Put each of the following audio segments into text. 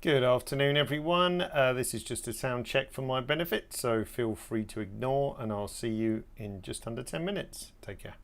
Good afternoon, everyone. This is just a sound check for my benefit, so feel free to ignore, and I'll see you in just under 10 minutes. Take care.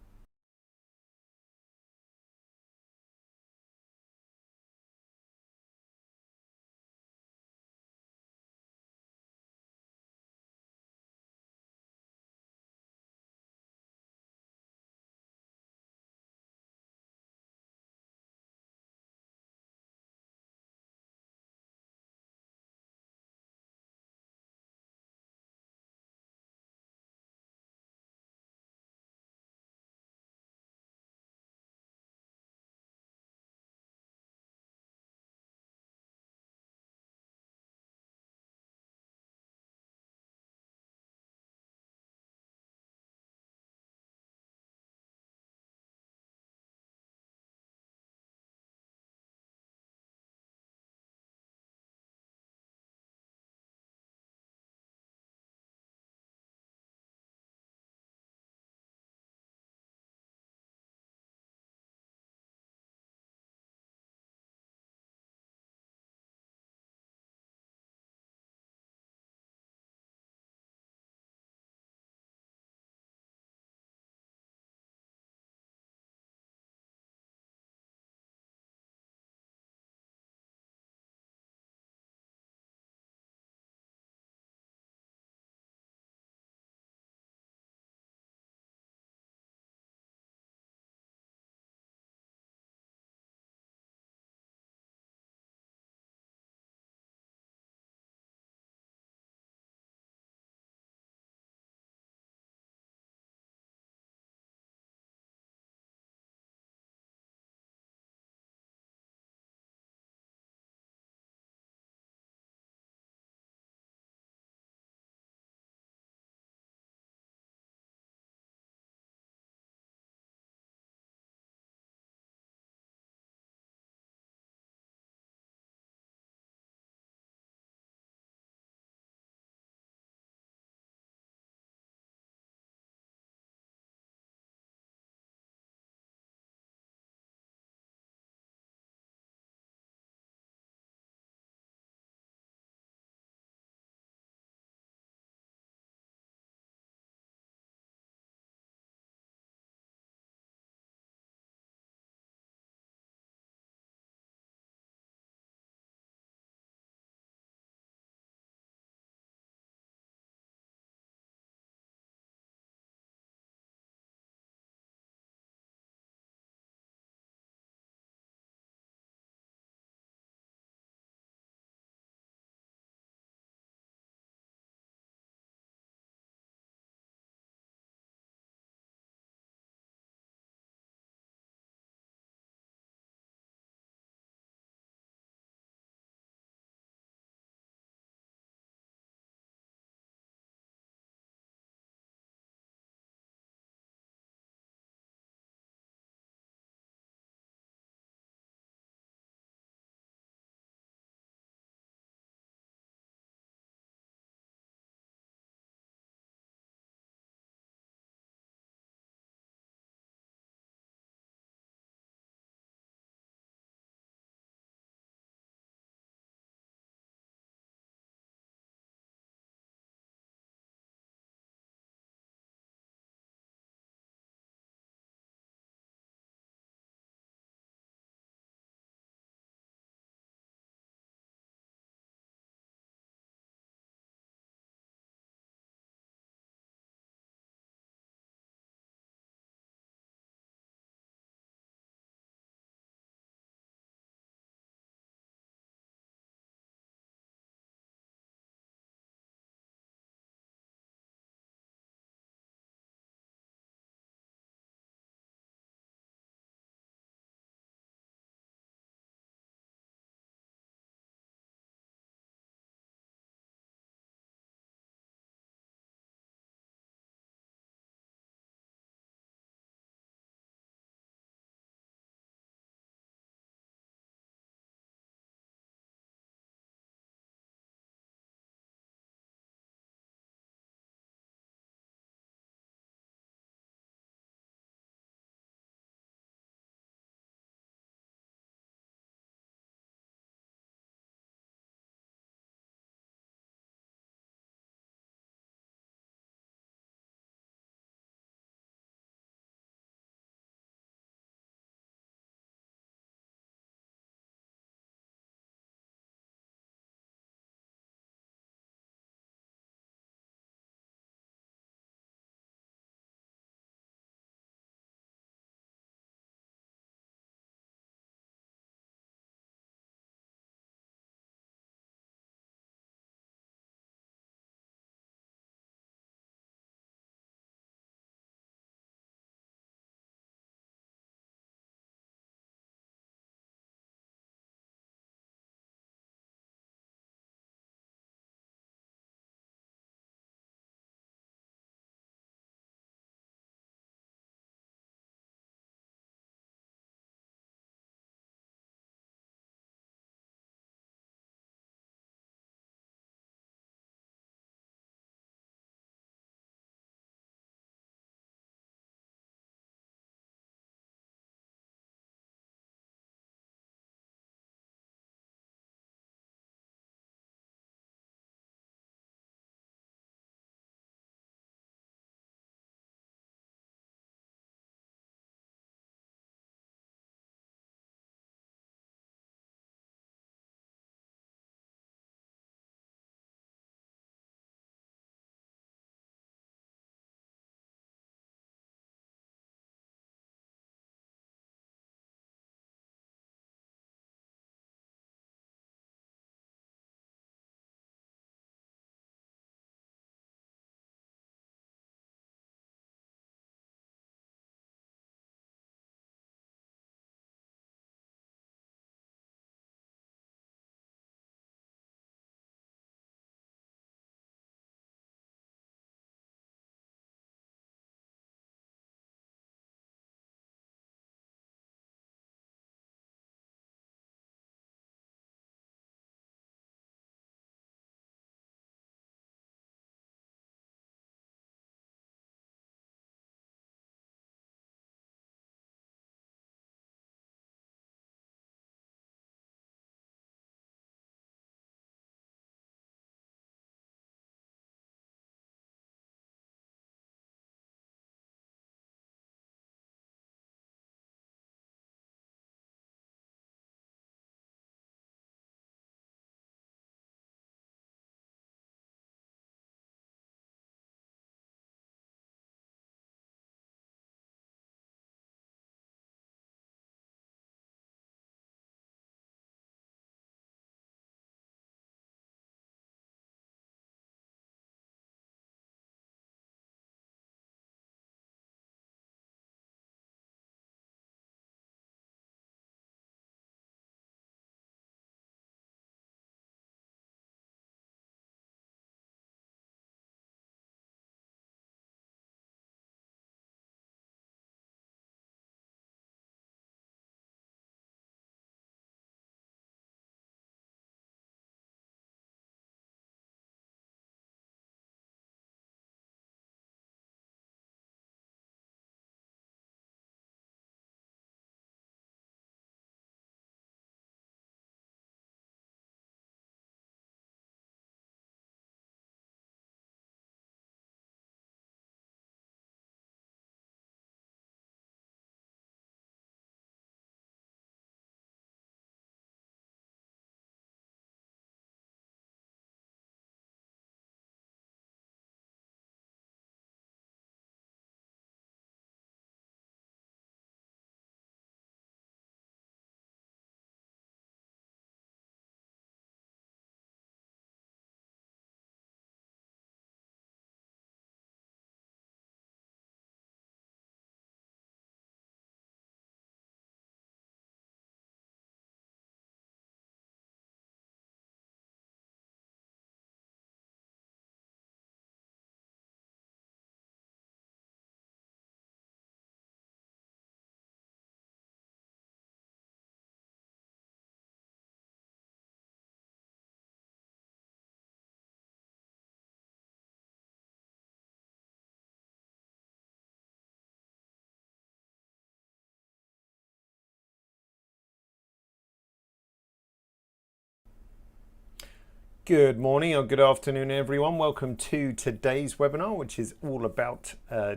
Good morning or good afternoon, everyone. Welcome to today's webinar, which is all about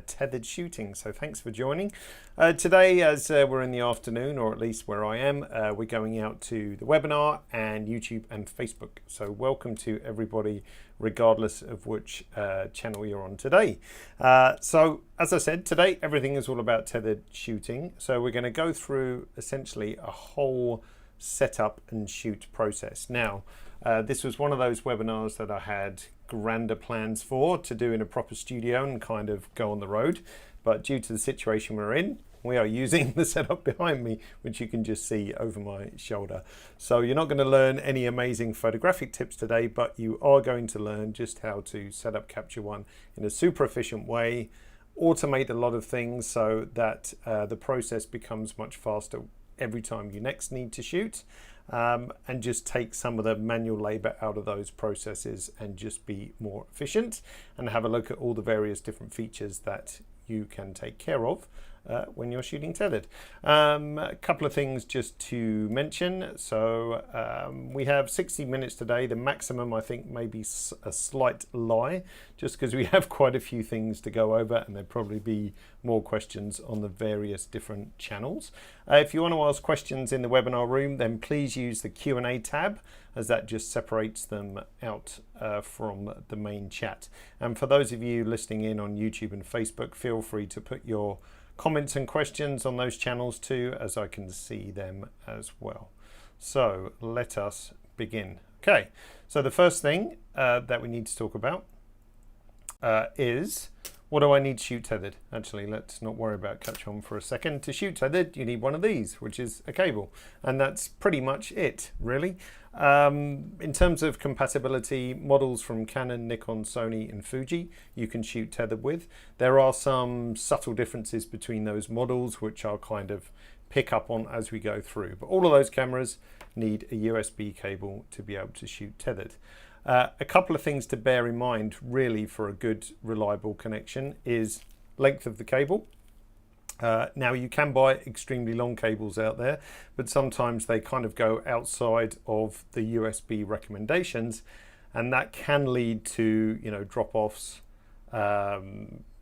tethered shooting. So thanks for joining. Today, as we're in the afternoon, or at least where I am, we're going out to the webinar and YouTube and Facebook. So welcome to everybody, regardless of which channel you're on today. So as I said, today everything is all about tethered shooting. So we're going to go through essentially a whole setup and shoot process. Now, this was one of those webinars that I had grander plans for to do in a proper studio and kind of go on the road. But due to the situation we're in, we are using the setup behind me, which you can just see over my shoulder. So you're not going to learn any amazing photographic tips today, but you are going to learn just how to set up Capture One in a super efficient way, automate a lot of things so that the process becomes much faster every time you next need to shoot. And just take some of the manual labor out of those processes and just be more efficient, and have a look at all the various different features that you can take care of when you're shooting tethered. A couple of things just to mention. So we have 60 minutes today. The maximum, I think, may be a slight lie, just because we have quite a few things to go over, and there'll probably be more questions on the various different channels. If you want to ask questions in the webinar room, then please use the Q&A tab, as that just separates them out from the main chat. And for those of you listening in on YouTube and Facebook, feel free to put your comments and questions on those channels too, as I can see them as well. So let us begin. Okay, so the first thing that we need to talk about is, what do I need to shoot tethered? Actually, let's not worry about Capture One for a second. To shoot tethered, you need one of these, which is a cable. And that's pretty much it, really. In terms of compatibility, models from Canon, Nikon, Sony, and Fuji, you can shoot tethered with. There are some subtle differences between those models, which I'll kind of pick up on as we go through. But all of those cameras need a USB cable to be able to shoot tethered. A couple of things to bear in mind really for a good reliable connection is length of the cable. Now you can buy extremely long cables out there, but sometimes they kind of go outside of the USB recommendations, and that can lead to, you know, drop-offs,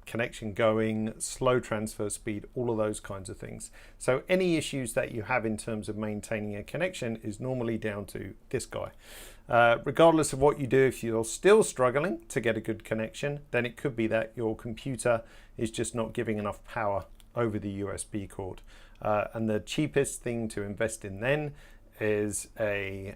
connection going, slow transfer speed, all of those kinds of things. So any issues that you have in terms of maintaining a connection is normally down to this guy. Regardless of what you do, if you're still struggling to get a good connection, then it could be that your computer is just not giving enough power over the USB cord. And the cheapest thing to invest in then is a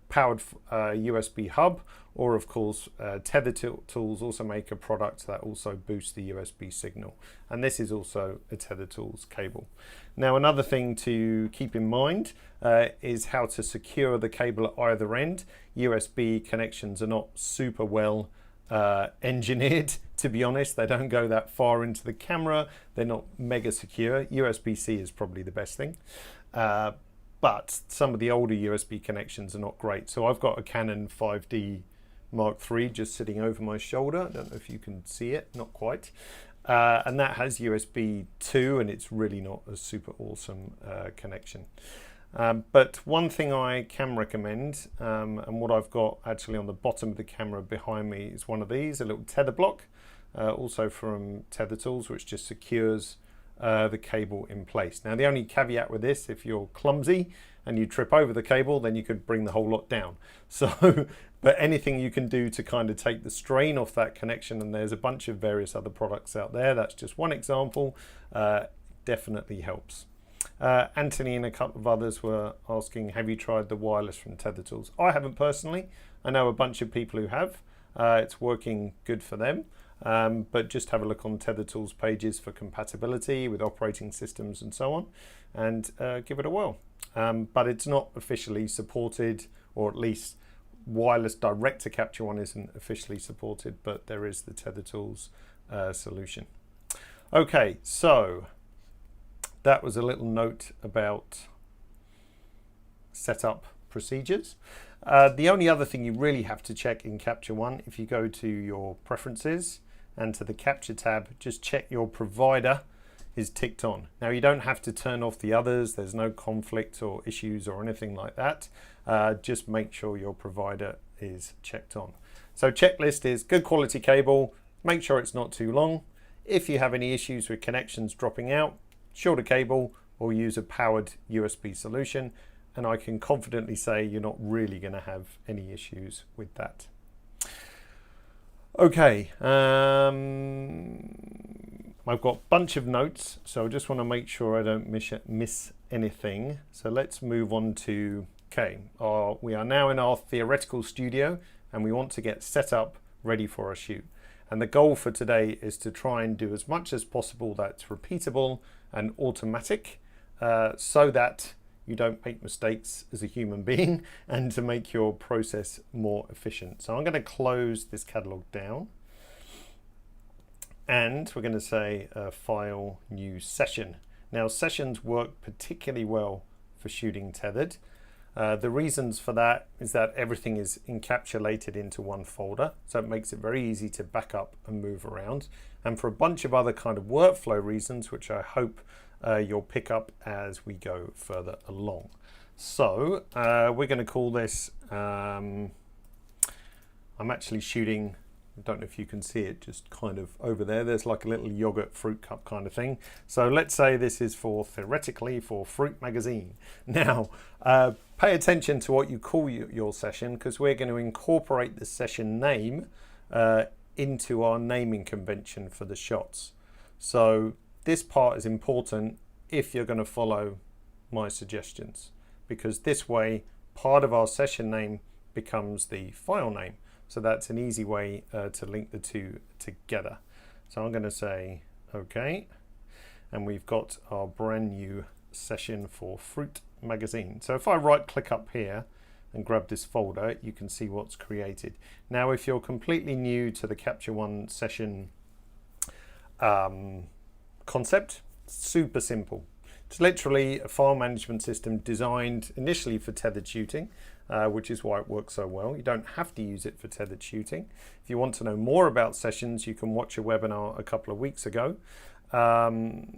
powered USB hub, or of course Tethered Tools also make a product that also boosts the USB signal, and this is also a Tethered Tools cable. Now another thing to keep in mind is how to secure the cable at either end. USB connections are not super well engineered, to be honest. They don't go that far into the camera, they're not mega secure. USB-C is probably the best thing. But some of the older USB connections are not great. So I've got a Canon 5D Mark III just sitting over my shoulder. I don't know if you can see it, not quite. And that has USB 2, and it's really not a super awesome connection. But one thing I can recommend, and what I've got actually on the bottom of the camera behind me, is one of these, a little tether block, also from Tethered Tools, which just secures the cable in place. Now the only caveat with this, if you're clumsy and you trip over the cable, then you could bring the whole lot down. So, but anything you can do to kind of take the strain off that connection, and there's a bunch of various other products out there, that's just one example, definitely helps. Anthony and a couple of others were asking, have you tried the wireless from Tethered Tools? I haven't personally. I know a bunch of people who have. It's working good for them. But just have a look on Tethered Tools pages for compatibility with operating systems and so on, and give it a whirl. But it's not officially supported, or at least wireless direct to Capture One isn't officially supported, but there is the Tethered Tools solution. Okay, so that was a little note about setup procedures. The only other thing you really have to check in Capture One, if you go to your preferences and to the capture tab, just check your provider is ticked on. Now you don't have to turn off the others, there's no conflict or issues or anything like that. Just make sure your provider is checked on. So checklist is good quality cable, make sure it's not too long. If you have any issues with connections dropping out, shorter cable or use a powered USB solution, and I can confidently say you're not really going to have any issues with that. Okay, I've got a bunch of notes, so I just want to make sure I don't miss anything. So let's move on to, okay, we are now in our theoretical studio and we want to get set up ready for a shoot. And the goal for today is to try and do as much as possible that's repeatable and automatic, so that you don't make mistakes as a human being and to make your process more efficient. So I'm going to close this catalog down and we're going to say file, new session. Now sessions work particularly well for shooting tethered. The reasons for that is that everything is encapsulated into one folder, so it makes it very easy to back up and move around. And for a bunch of other kind of workflow reasons, which I hope you'll pick up as we go further along. So we're going to call this, I'm actually shooting, I don't know if you can see it, just kind of over there, there's like a little yogurt fruit cup kind of thing. So let's say this is theoretically for Fruit Magazine. Now, pay attention to what you call your session, because we're going to incorporate the session name into our naming convention for the shots. So this part is important if you're going to follow my suggestions, because this way part of our session name becomes the file name. So that's an easy way to link the two together. So I'm going to say OK, and we've got our brand new session for Fruit Magazine. So if I right click up here and grab this folder, you can see what's created. Now if you're completely new to the Capture One session concept, super simple. It's literally a file management system designed initially for tethered shooting, which is why it works so well. You don't have to use it for tethered shooting. If you want to know more about sessions, you can watch a webinar a couple of weeks ago,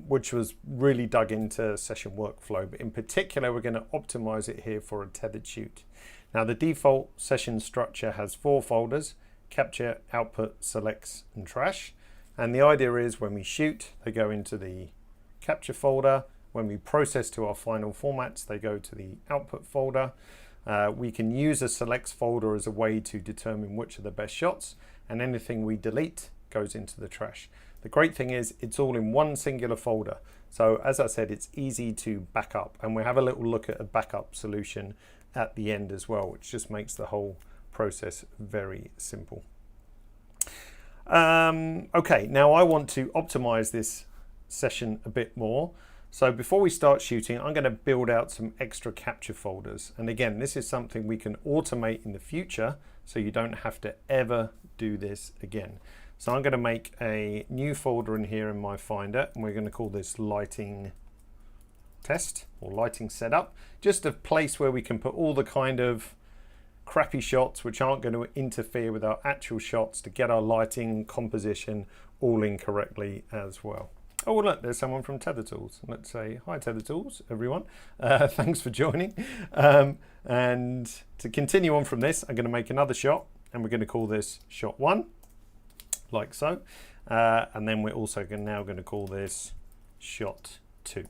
which was really dug into session workflow. But in particular, we're going to optimize it here for a tethered shoot. Now, the default session structure has 4 folders: capture, output, selects, and trash. And the idea is when we shoot, they go into the capture folder. When we process to our final formats, they go to the output folder. We can use a selects folder as a way to determine which are the best shots, and anything we delete goes into the trash. The great thing is it's all in one singular folder. So as I said, it's easy to back up, and we have a little look at a backup solution at the end as well, which just makes the whole process very simple. Okay, now I want to optimize this session a bit more. So before we start shooting, I'm going to build out some extra capture folders. And again, this is something we can automate in the future, so you don't have to ever do this again. So I'm going to make a new folder in here in my Finder, and we're going to call this lighting test or lighting setup. Just a place where we can put all the kind of crappy shots which aren't going to interfere with our actual shots to get our lighting composition all in correctly as well. Oh, look, there's someone from Tether Tools. Let's say, hi Tether Tools, everyone. Thanks for joining. And to continue on from this, I'm going to make another shot, and we're going to call this shot 1, like so. And then we're also now going to call this shot 2.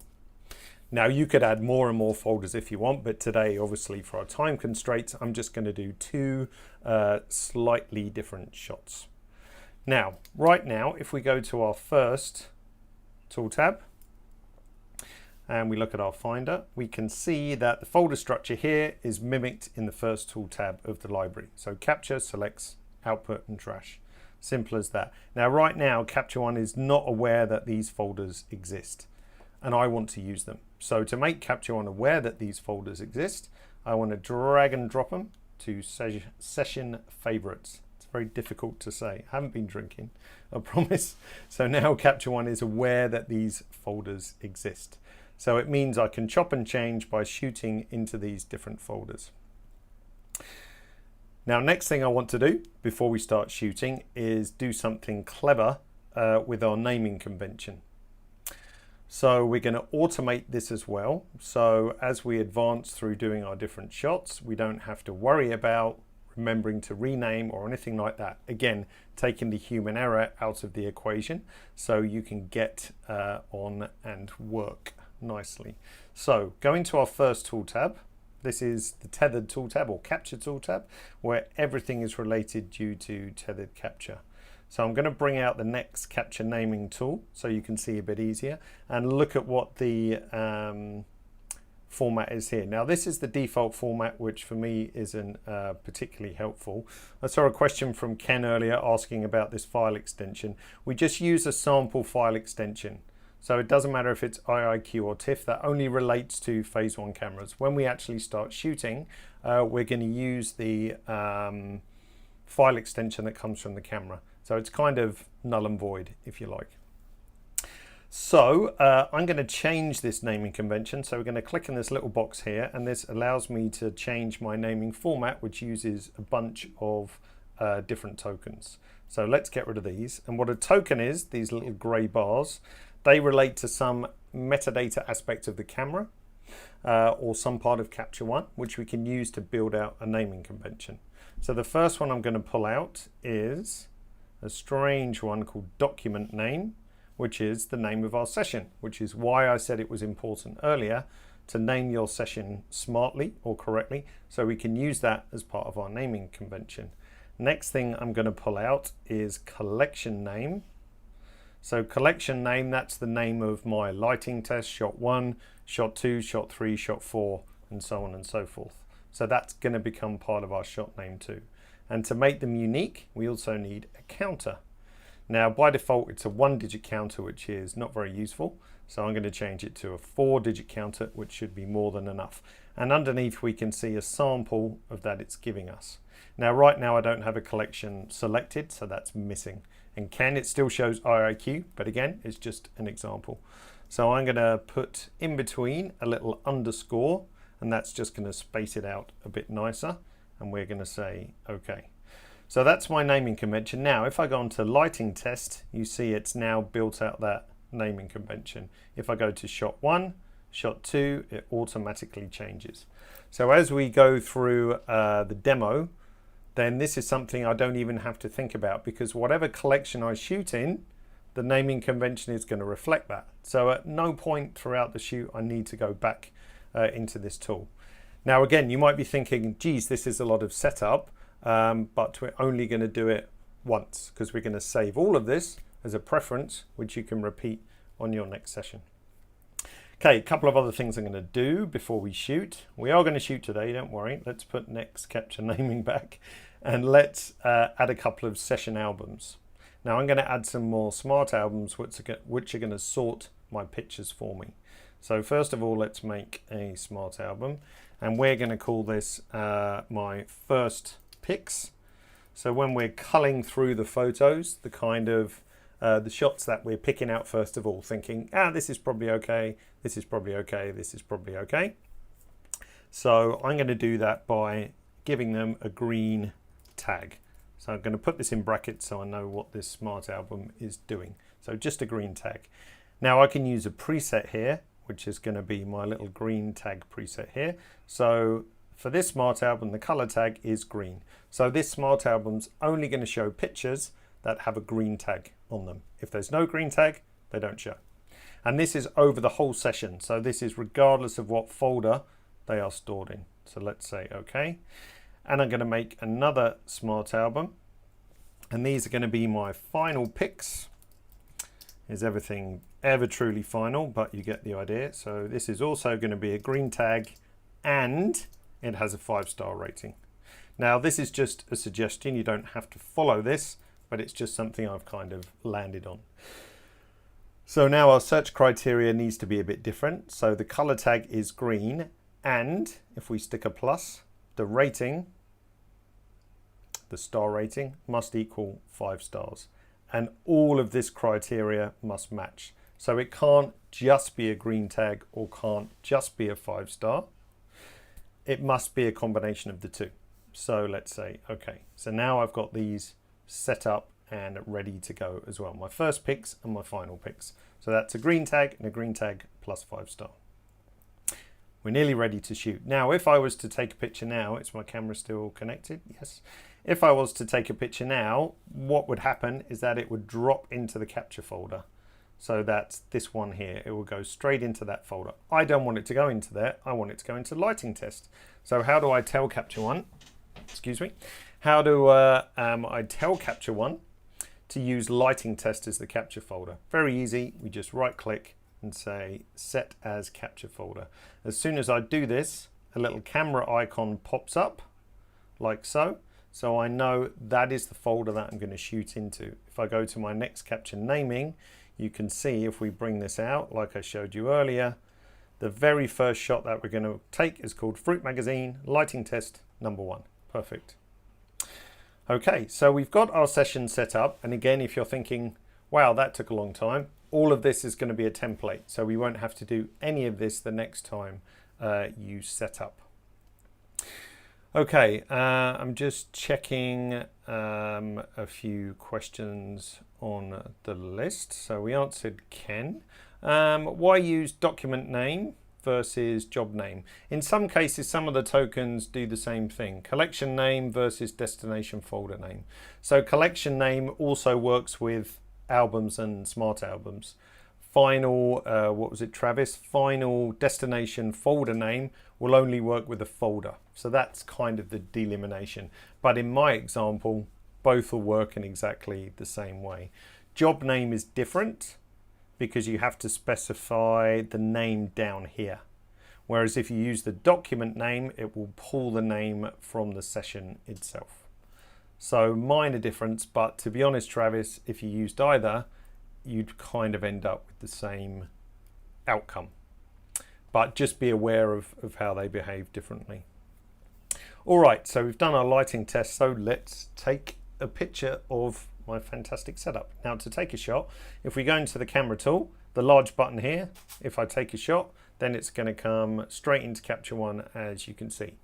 Now you could add more and more folders if you want, but today, obviously for our time constraints, I'm just going to do 2 slightly different shots. Now, right now, if we go to our first tool tab and we look at our Finder, we can see that the folder structure here is mimicked in the first tool tab of the library. So capture, selects, output, and trash. Simple as that. Now right now, Capture One is not aware that these folders exist, and I want to use them. So to make Capture One aware that these folders exist, I want to drag and drop them to session favorites. Very difficult to say. I haven't been drinking, I promise. So now Capture One is aware that these folders exist. So it means I can chop and change by shooting into these different folders. Now, next thing I want to do before we start shooting is do something clever with our naming convention. So we're going to automate this as well. So as we advance through doing our different shots, we don't have to worry about remembering to rename or anything like that. Again, taking the human error out of the equation so you can get on and work nicely. So going to our first tool tab, this is the tethered tool tab or capture tool tab, where everything is related due to tethered capture. So I'm going to bring out the next capture naming tool so you can see a bit easier and look at what the format is here. Now this is the default format, which for me isn't particularly helpful. I saw a question from Ken earlier asking about this file extension. We just use a sample file extension. So it doesn't matter if it's IIQ or TIFF, that only relates to phase 1 cameras. When we actually start shooting, we're going to use the file extension that comes from the camera. So it's kind of null and void, if you like. So I'm going to change this naming convention. So we're going to click in this little box here, and this allows me to change my naming format, which uses a bunch of different tokens. So let's get rid of these. And what a token is, these little gray bars, they relate to some metadata aspect of the camera or some part of Capture One, which we can use to build out a naming convention. So the first one I'm going to pull out is a strange one called document name, which is the name of our session, which is why I said it was important earlier to name your session smartly or correctly, so we can use that as part of our naming convention. Next thing I'm going to pull out is collection name. So collection name, that's the name of my lighting test, shot 1, shot 2, shot 3, shot 4, and so on and so forth. So that's going to become part of our shot name too. And to make them unique, we also need a counter. Now by default it's a 1-digit counter, which is not very useful, so I'm going to change it to a 4-digit counter, which should be more than enough. And underneath we can see a sample of that it's giving us. Now right now I don't have a collection selected, so that's missing. And Ken, it still shows IIQ, but again it's just an example. So I'm going to put in between a little underscore, and that's just going to space it out a bit nicer, and we're going to say OK. So that's my naming convention. Now if I go on to lighting test, you see it's now built out that naming convention. If I go to shot 1, shot 2, it automatically changes. So as we go through the demo, then this is something I don't even have to think about, because whatever collection I shoot in, the naming convention is going to reflect that. So at no point throughout the shoot I need to go back into this tool. Now again, you might be thinking, geez, this is a lot of setup, but we're only going to do it once, because we're going to save all of this as a preference, which you can repeat on your next session. Okay, a couple of other things I'm going to do before we shoot. We are going to shoot today, don't worry. Let's put next capture naming back, and let's add a couple of session albums. Now I'm going to add some more smart albums which are going to sort my pictures for me. So first of all, let's make a smart album, and we're going to call this my first picks. So when we're culling through the photos, the kind of the shots that we're picking out first of all, thinking, this is probably okay, this is probably okay, this is probably okay. So I'm going to do that by giving them a green tag. So I'm going to put this in brackets so I know what this smart album is doing. So just a green tag. Now I can use a preset here, which is going to be my little green tag preset here. So for this smart album, the color tag is green. So this smart album's only going to show pictures that have a green tag on them. If there's no green tag, they don't show. And this is over the whole session. So this is regardless of what folder they are stored in. So let's say OK. And I'm going to make another smart album. And these are going to be my final picks. Is everything ever truly final, but you get the idea. So this is also going to be a green tag, and it has a 5-star rating. Now this is just a suggestion, you don't have to follow this, but it's just something I've kind of landed on. So now our search criteria needs to be a bit different. So the color tag is green, and if we stick a plus, the rating, the star rating, must equal 5 stars. And all of this criteria must match. So it can't just be a green tag or can't just be a 5-star. It must be a combination of the two. So let's say, okay, so now I've got these set up and ready to go as well. My first picks and my final picks. So that's a green tag and a green tag plus 5-star. We're nearly ready to shoot. Now, if I was to take a picture now, is my camera still connected? Yes. If I was to take a picture now, what would happen is that it would drop into the capture folder. So that's this one here. It will go straight into that folder. I don't want it to go into there. I want it to go into lighting test. So how do I tell Capture One? Excuse me. How do I tell Capture One to use lighting test as the capture folder? Very easy. We just right click and say set as capture folder. As soon as I do this, a little camera icon pops up like so. So I know that is the folder that I'm going to shoot into. If I go to my next capture naming, you can see if we bring this out, like I showed you earlier, the very first shot that we're going to take is called Fruit Magazine Lighting Test number 1. Perfect. Okay, so we've got our session set up. And again, if you're thinking, wow, that took a long time, all of this is going to be a template. So we won't have to do any of this the next time you set up. Okay, I'm just checking a few questions on the list. So we answered Ken. Why use document name versus job name? In some cases, some of the tokens do the same thing. Collection name versus destination folder name. So collection name also works with albums and smart albums. Final, what was it, Travis? Final destination folder name will only work with a folder. So that's kind of the delimitation. But in my example, both will work in exactly the same way. Job name is different because you have to specify the name down here. Whereas if you use the document name, it will pull the name from the session itself. So minor difference, but to be honest, Travis, if you used either, you'd kind of end up with the same outcome. But just be aware of how they behave differently. All right, so we've done our lighting test, so let's take a picture of my fantastic setup. Now to take a shot, if we go into the camera tool, the large button here, if I take a shot, then it's going to come straight into Capture One, as you can see.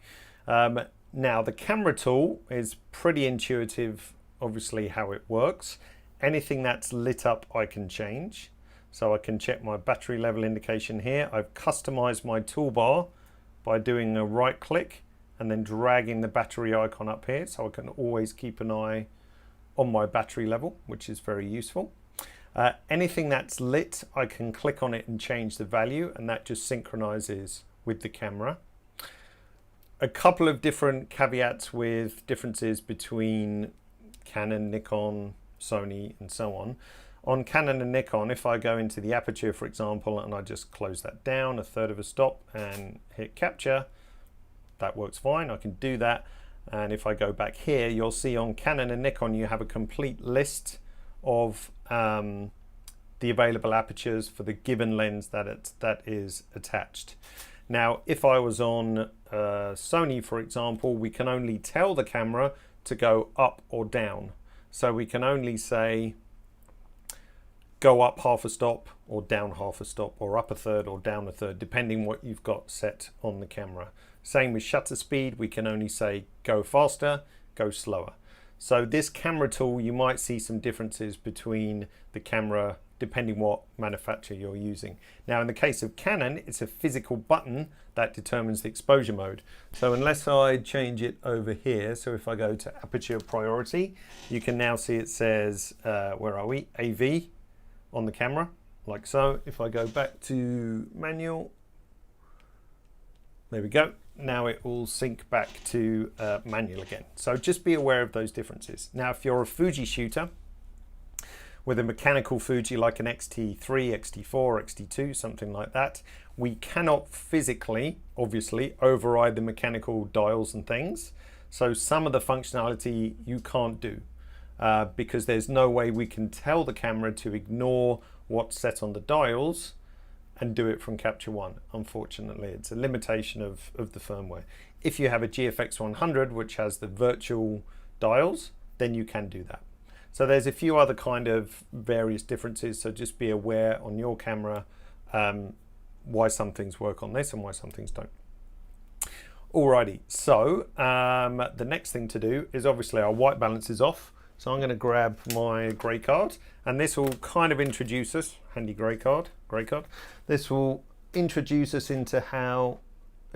Now the camera tool is pretty intuitive, obviously, how it works. Anything that's lit up I can change. So I can check my battery level indication here. I've customized my toolbar by doing a right click and then dragging the battery icon up here, so I can always keep an eye on my battery level, which is very useful. Anything that's lit, I can click on it and change the value, and that just synchronizes with the camera. A couple of different caveats with differences between Canon, Nikon, Sony, and so on. On Canon and Nikon, if I go into the aperture, for example, and I just close that down 1/3 of a stop and hit capture, that works fine. I can do that. And if I go back here, you'll see on Canon and Nikon, you have a complete list of the available apertures for the given lens that is attached. Now, if I was on Sony, for example, we can only tell the camera to go up or down. So we can only say, go up 1/2 a stop or down 1/2 a stop, or up 1/3 or down 1/3, depending what you've got set on the camera. Same with shutter speed, we can only say go faster, go slower. So this camera tool, you might see some differences between the camera depending what manufacturer you're using. Now in the case of Canon, it's a physical button that determines the exposure mode. So unless I change it over here, so if I go to aperture priority, you can now see it says, where are we? AV on the camera, like so. If I go back to manual, there we go. Now it will sync back to manual again. So just be aware of those differences. Now, if you're a Fuji shooter with a mechanical Fuji like an X-T3, X-T4, X-T2, something like that, we cannot physically, obviously, override the mechanical dials and things. So some of the functionality you can't do because there's no way we can tell the camera to ignore what's set on the dials and do it from Capture One. Unfortunately, it's a limitation of the firmware. If you have a GFX 100, which has the virtual dials, then you can do that. So there's a few other kind of various differences. So just be aware on your camera why some things work on this and why some things don't. Alrighty, so the next thing to do is obviously our white balance is off. So I'm going to grab my grey card, and this will kind of introduce us, handy grey card. This will introduce us into how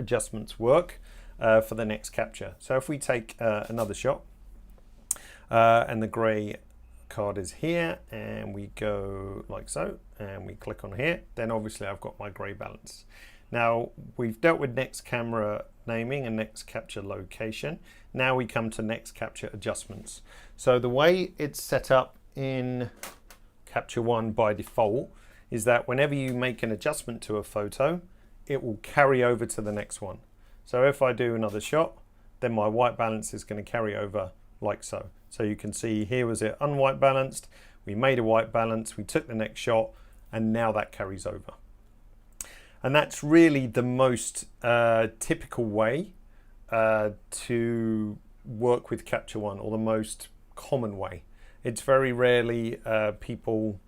adjustments work for the next capture. So if we take another shot, and the grey card is here, and we go like so, and we click on here, then obviously I've got my grey balance. Now we've dealt with next camera naming and next capture location. Now we come to next capture adjustments. So the way it's set up in Capture One by default is that whenever you make an adjustment to a photo, it will carry over to the next one. So if I do another shot, then my white balance is going to carry over like so. So you can see here was it unwhite balanced, we made a white balance, we took the next shot, and now that carries over. And that's really the most typical way to work with Capture One, or the most common way. It's very rarely people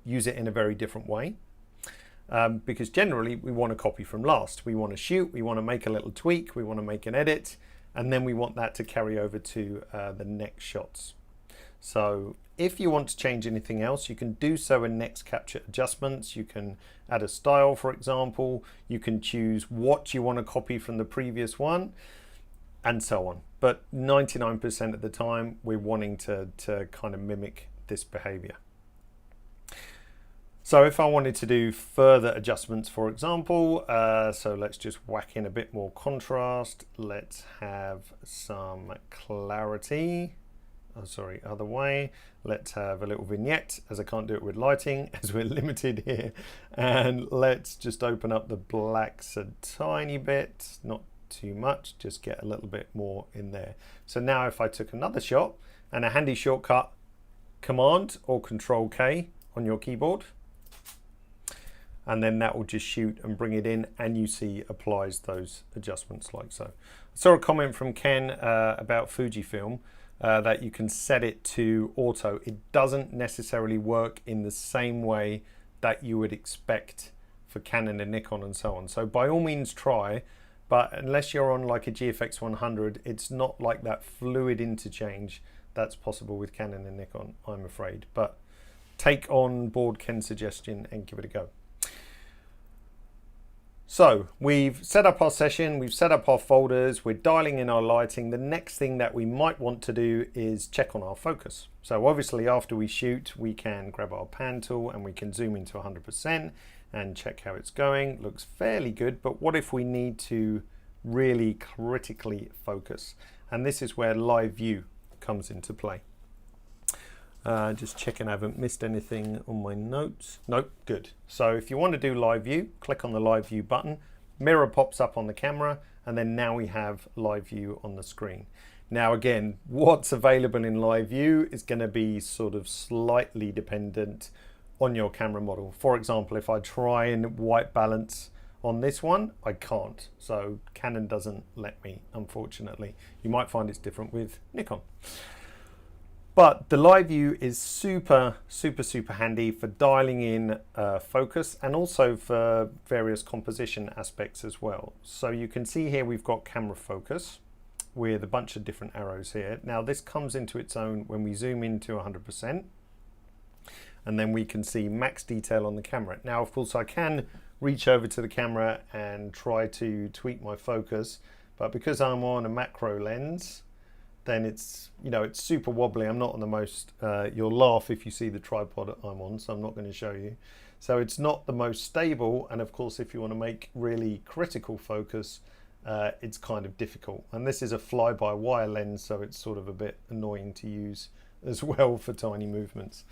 use it in a very different way, because generally we want to copy from last. We want to shoot, we want to make a little tweak, we want to make an edit, and then we want that to carry over to the next shots. So if you want to change anything else, you can do so in next capture adjustments. You can add a style, for example. You can choose what you want to copy from the previous one, and so on. But 99% of the time, we're wanting to kind of mimic this behavior. So if I wanted to do further adjustments, for example, so let's just whack in a bit more contrast. Let's have some clarity. Oh, sorry, other way. Let's have a little vignette, as I can't do it with lighting, as we're limited here. And let's just open up the blacks a tiny bit, not too much, just get a little bit more in there. So now if I took another shot, and a handy shortcut, Command or Control K on your keyboard, and then that will just shoot and bring it in, and you see applies those adjustments like so. I saw a comment from Ken about Fujifilm, that you can set it to auto. It doesn't necessarily work in the same way that you would expect for Canon and Nikon and so on. So by all means try, but unless you're on like a GFX 100, it's not like that fluid interchange that's possible with Canon and Nikon, I'm afraid. But take on board Ken's suggestion and give it a go. So we've set up our session, we've set up our folders, we're dialing in our lighting. The next thing that we might want to do is check on our focus. So obviously after we shoot, we can grab our pan tool and we can zoom into 100% and check how it's going. Looks fairly good, but what if we need to really critically focus? And this is where live view comes into play. Just checking I haven't missed anything on my notes. Nope, good. So if you want to do live view, click on the live view button, mirror pops up on the camera, and then now we have live view on the screen. Now again, what's available in live view is going to be sort of slightly dependent on your camera model. For example, if I try and white balance on this one, I can't. So Canon doesn't let me, unfortunately. You might find it's different with Nikon. But the live view is super handy for dialing in focus, and also for various composition aspects as well. So you can see here we've got camera focus with a bunch of different arrows here. Now this comes into its own when we zoom into 100%, and then we can see max detail on the camera. Now of course I can reach over to the camera and try to tweak my focus, but because I'm on a macro lens, then it's, you know, it's super wobbly. I'm not on the most, you'll laugh if you see the tripod I'm on, so I'm not going to show you. So it's not the most stable, and of course if you want to make really critical focus, it's kind of difficult. And this is a fly-by-wire lens, so it's sort of a bit annoying to use as well for tiny movements.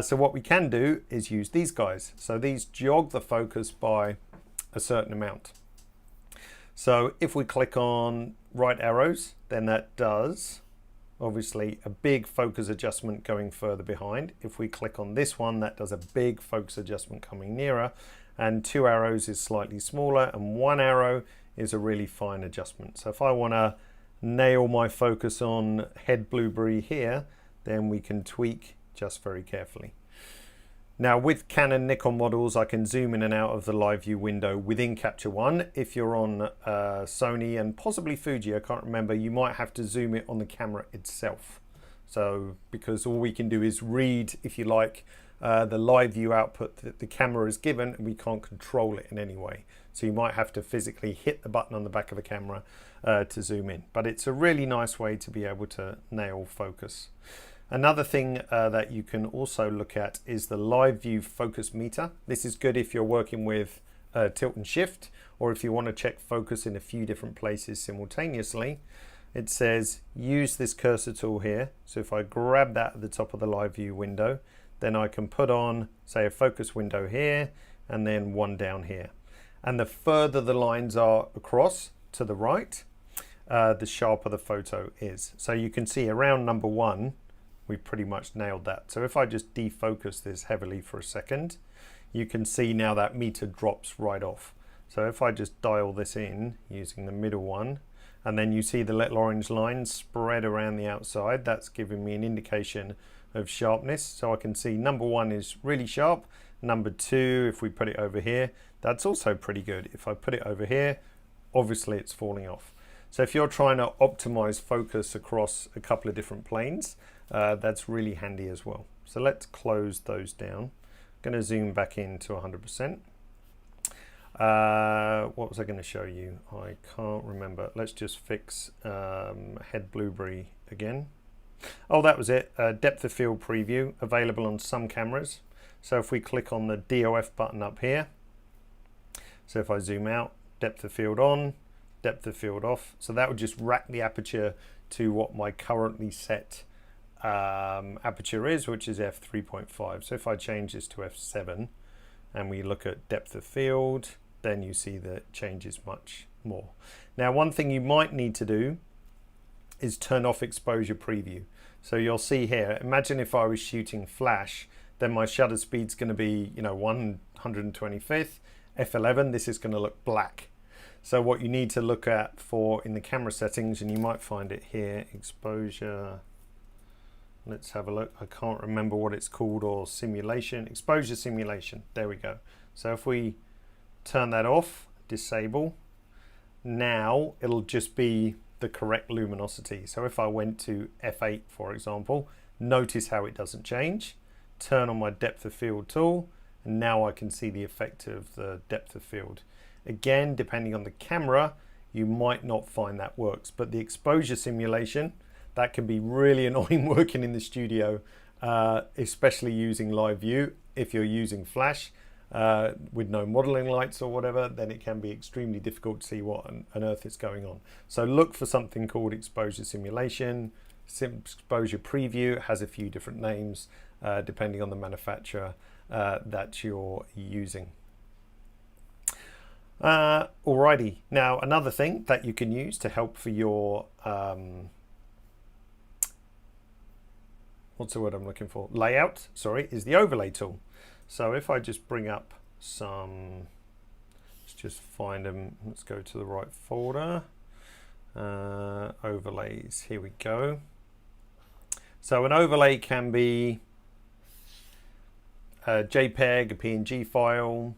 So what we can do is use these guys. So these jog the focus by a certain amount. So if we click on right arrows, then that does obviously a big focus adjustment going further behind. If we click on this one, that does a big focus adjustment coming nearer, and 2 arrows is slightly smaller, and 1 arrow is a really fine adjustment. So if I want to nail my focus on head blueberry here, then we can tweak just very carefully. Now with Canon Nikon models, I can zoom in and out of the live view window within Capture One. If you're on Sony and possibly Fuji, I can't remember, you might have to zoom it on the camera itself. So because all we can do is read, if you like, the live view output that the camera is given, and we can't control it in any way. So you might have to physically hit the button on the back of the camera to zoom in. But it's a really nice way to be able to nail focus. Another thing that you can also look at is the live view focus meter. This is good if you're working with tilt and shift, or if you want to check focus in a few different places simultaneously. It says use this cursor tool here. So if I grab that at the top of the live view window, then I can put on, say, a focus window here and then one down here. And the further the lines are across to the right, the sharper the photo is. So you can see around number 1, we've pretty much nailed that. So if I just defocus this heavily for a second, you can see now that meter drops right off. So if I just dial this in using the middle one, and then you see the little orange lines spread around the outside, that's giving me an indication of sharpness. So I can see number 1 is really sharp. Number 2, if we put it over here, that's also pretty good. If I put it over here, obviously it's falling off. So if you're trying to optimize focus across a couple of different planes, that's really handy as well. So let's close those down. I'm going to zoom back in to 100%. What was I going to show you? I can't remember. Let's just fix head blueberry again. Oh, that was it. Depth of field preview available on some cameras. So if we click on the DOF button up here, so if I zoom out, depth of field on, depth of field off. So that would just rack the aperture to what my currently set aperture is, which is f3.5. So if I change this to f7 and we look at depth of field, then you see that it changes much more. Now, one thing you might need to do is turn off exposure preview. So you'll see here, imagine if I was shooting flash, then my shutter speed's going to be, 125th, f11, this is going to look black. So what you need to look at for in the camera settings, and you might find it here, exposure, let's have a look. I can't remember what it's called, or simulation, exposure simulation. There we go. So if we turn that off, disable, now it'll just be the correct luminosity. So if I went to f8, for example, notice how it doesn't change. Turn on my depth of field tool, and now I can see the effect of the depth of field. Again, depending on the camera, you might not find that works, but the exposure simulation, that can be really annoying working in the studio, especially using live view. If you're using flash with no modeling lights or whatever, then it can be extremely difficult to see what on earth is going on. So look for something called exposure simulation. Exposure preview has a few different names depending on the manufacturer that you're using. Alrighty, now another thing that you can use to help for your what's the word I'm looking for? Layout, sorry, is the overlay tool. So if I just bring up some, let's just find them, let's go to the right folder, overlays, here we go. So an overlay can be a JPEG, a PNG file,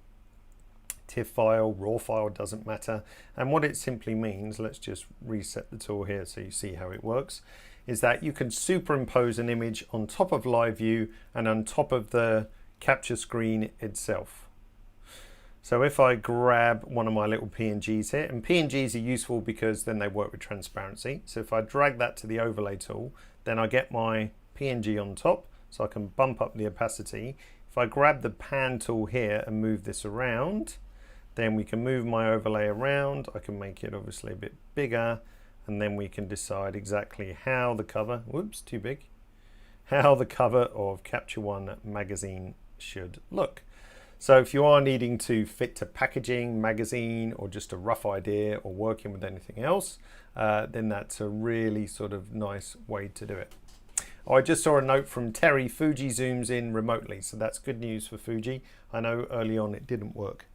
TIFF file, RAW file, doesn't matter. And what it simply means, let's just reset the tool here so you see how it works, is that you can superimpose an image on top of live view and on top of the capture screen itself. So if I grab one of my little PNGs here, and PNGs are useful because then they work with transparency. So if I drag that to the overlay tool, then I get my PNG on top, so I can bump up the opacity. If I grab the pan tool here and move this around, then we can move my overlay around. I can make it obviously a bit bigger, and then we can decide exactly how the cover, whoops, too big, how the cover of Capture One magazine should look. So if you are needing to fit to packaging, magazine, or just a rough idea, or working with anything else, then that's a really sort of nice way to do it. Oh, I just saw a note from Terry, Fuji zooms in remotely, so that's good news for Fuji. I know early on it didn't work.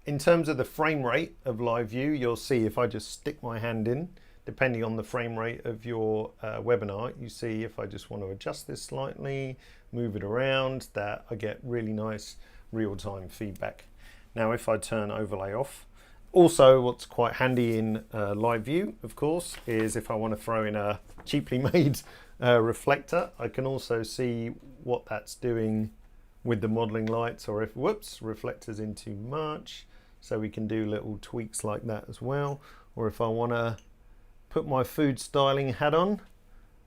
In terms of the frame rate of live view, you'll see if I just stick my hand in, depending on the frame rate of your webinar, you see if I just want to adjust this slightly, move it around, that I get really nice real-time feedback. Now if I turn overlay off, also what's quite handy in live view, of course, is if I want to throw in a cheaply made reflector, I can also see what that's doing with the modeling lights, or if, whoops, reflectors in too much. So we can do little tweaks like that as well. Or if I want to put my food styling hat on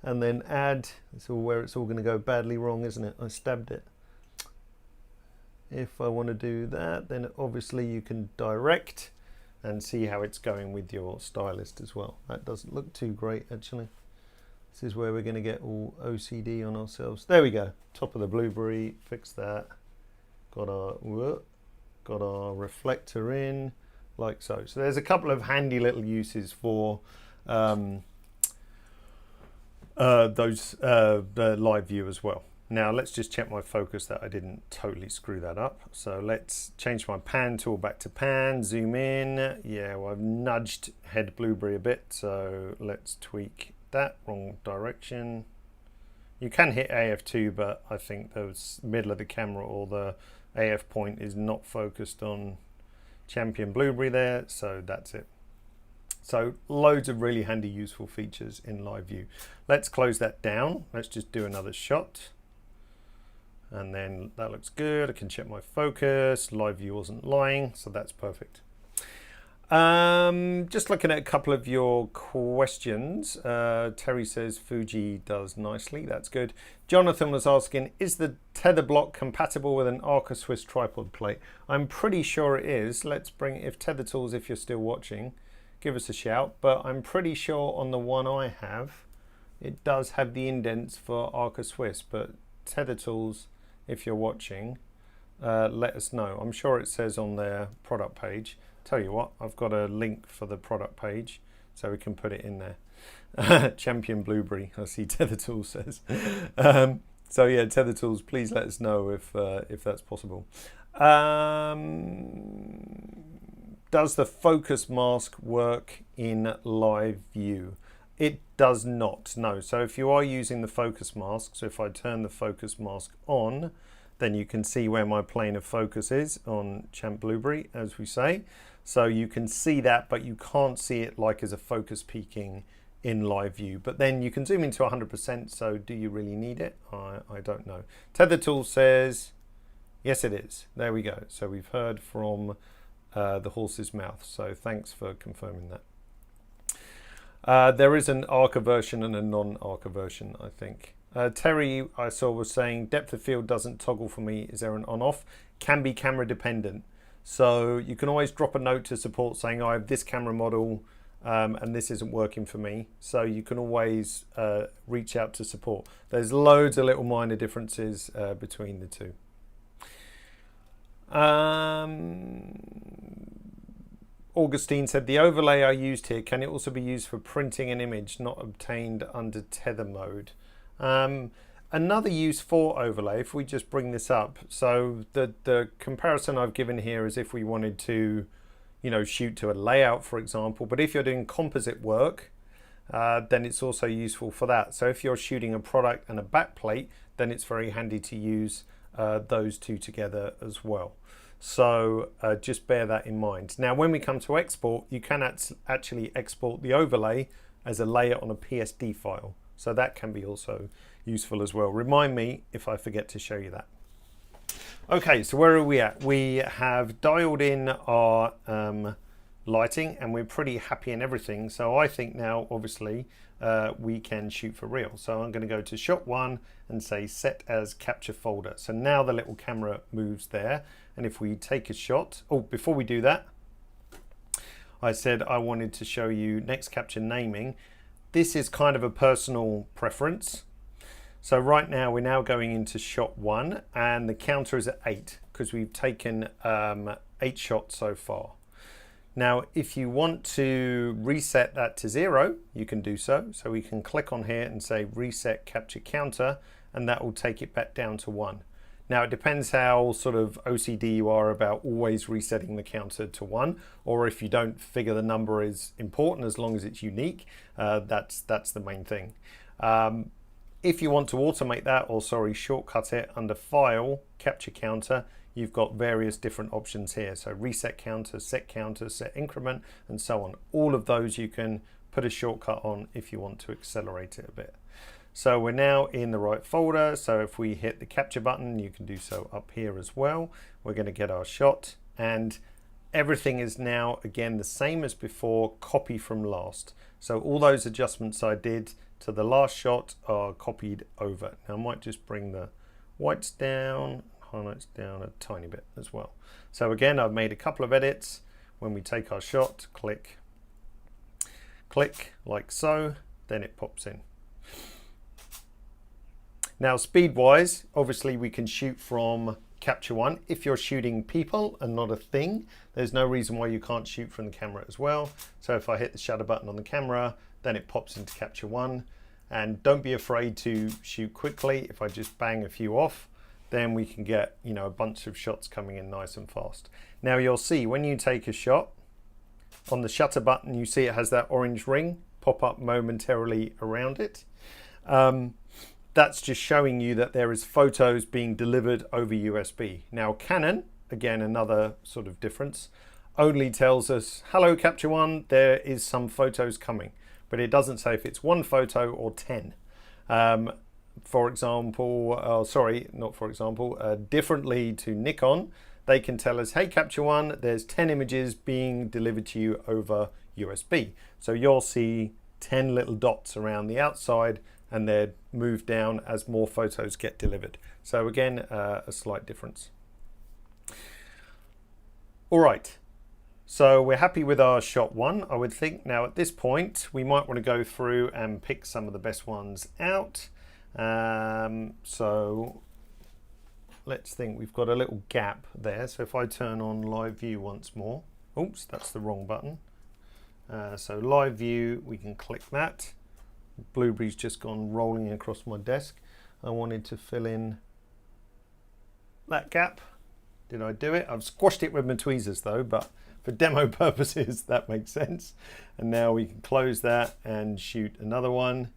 and then add, it's all where it's all going to go badly wrong, isn't it? I stabbed it. If I want to do that, then obviously you can direct and see how it's going with your stylist as well. That doesn't look too great actually. This is where we're going to get all OCD on ourselves. There we go, top of the blueberry, fix that. Got our reflector in, like so. So there's a couple of handy little uses for the live view as well. Now let's just check my focus that I didn't totally screw that up. So let's change my pan tool back to pan, zoom in. Yeah, well, I've nudged head blueberry a bit, so let's tweak that, wrong direction. You can hit AF2, but I think the middle of the camera or the AF point is not focused on champion blueberry there, so that's it. So loads of really handy useful features in live view. Let's close that down. Let's just do another shot. And then that looks good. I can check my focus. Live view wasn't lying, so that's perfect. Just looking at a couple of your questions. Terry says Fuji does nicely. That's good. Jonathan was asking, is the tether block compatible with an Arca Swiss tripod plate? I'm pretty sure it is. Let's bring, if Tether Tools, if you're still watching, give us a shout. But I'm pretty sure on the one I have, it does have the indents for Arca Swiss. But Tether Tools, if you're watching, let us know. I'm sure it says on their product page. Tell you what, I've got a link for the product page, so we can put it in there. Champion Blueberry, I see Tether Tools says. So yeah, Tether Tools, please let us know if that's possible. Does the focus mask work in live view? It does not, no. So if you are using the focus mask, so if I turn the focus mask on, then you can see where my plane of focus is on Champ Blueberry, as we say. So you can see that, but you can't see it like as a focus peaking in live view. But then you can zoom into 100%, so do you really need it? I don't know. Tether Tool says, yes it is. There we go. So we've heard from the horse's mouth. So thanks for confirming that. There is an Arca version and a non-Arca version, I think. Terry, I saw, was saying depth of field doesn't toggle for me. Is there an on-off? Can be camera dependent. So you can always drop a note to support saying I have this camera model and this isn't working for me. So you can always reach out to support. There's loads of little minor differences between the two. Augustine said, the overlay I used here, can it also be used for printing an image not obtained under tether mode? Another use for overlay, if we just bring this up, so the comparison I've given here is if we wanted to, shoot to a layout, for example, but if you're doing composite work, then it's also useful for that. So if you're shooting a product and a backplate, then it's very handy to use those two together as well. So just bear that in mind. Now, when we come to export, you can actually export the overlay as a layer on a PSD file. So that can be also useful as well. Remind me if I forget to show you that. Okay, so where are we at? We have dialed in our lighting and we're pretty happy in everything. So I think now, obviously, we can shoot for real. So I'm going to go to shot 1 and say set as capture folder. So now the little camera moves there. And if we take a shot, oh, before we do that, I said I wanted to show you next capture naming. This is kind of a personal preference. So right now we're now going into shot 1 and the counter is at 8 because we've taken 8 shots so far. Now if you want to reset that to 0, you can do so. So we can click on here and say reset capture counter and that will take it back down to 1. Now it depends how sort of OCD you are about always resetting the counter to 1, or if you don't figure the number is important as long as it's unique, that's the main thing. If you want to automate that, or shortcut it under File, Capture Counter, you've got various different options here. So reset counter, set increment, and so on. All of those you can put a shortcut on if you want to accelerate it a bit. So we're now in the right folder. So if we hit the capture button, you can do so up here as well. We're going to get our shot, and everything is now again the same as before, copy from last. So all those adjustments I did to the last shot are copied over. Now I might just bring the whites down, highlights down a tiny bit as well. So again, I've made a couple of edits. When we take our shot, click, click like so, then it pops in. Now speed wise, obviously we can shoot from Capture One. If you're shooting people and not a thing, there's no reason why you can't shoot from the camera as well. So if I hit the shutter button on the camera, then it pops into Capture One. And don't be afraid to shoot quickly. If I just bang a few off, then we can get, you know, a bunch of shots coming in nice and fast. Now you'll see when you take a shot, on the shutter button, you see it has that orange ring pop up momentarily around it. That's just showing you that there is photos being delivered over USB. Now Canon, again, another sort of difference, only tells us, hello Capture One, there is some photos coming, but it doesn't say if it's one photo or 10. For example, differently to Nikon, they can tell us, hey Capture One, there's 10 images being delivered to you over USB. So you'll see 10 little dots around the outside, and they're moved down as more photos get delivered. So again, a slight difference. All right, so we're happy with our shot one, I would think. Now at this point, we might want to go through and pick some of the best ones out. So let's think, we've got a little gap there. So if I turn on live view once more, oops, that's the wrong button. So live view, we can click that. Blueberry's just gone rolling across my desk. I wanted to fill in that gap. Did I do it? I've squashed it with my tweezers though, but for demo purposes that makes sense. And now we can close that and shoot another one,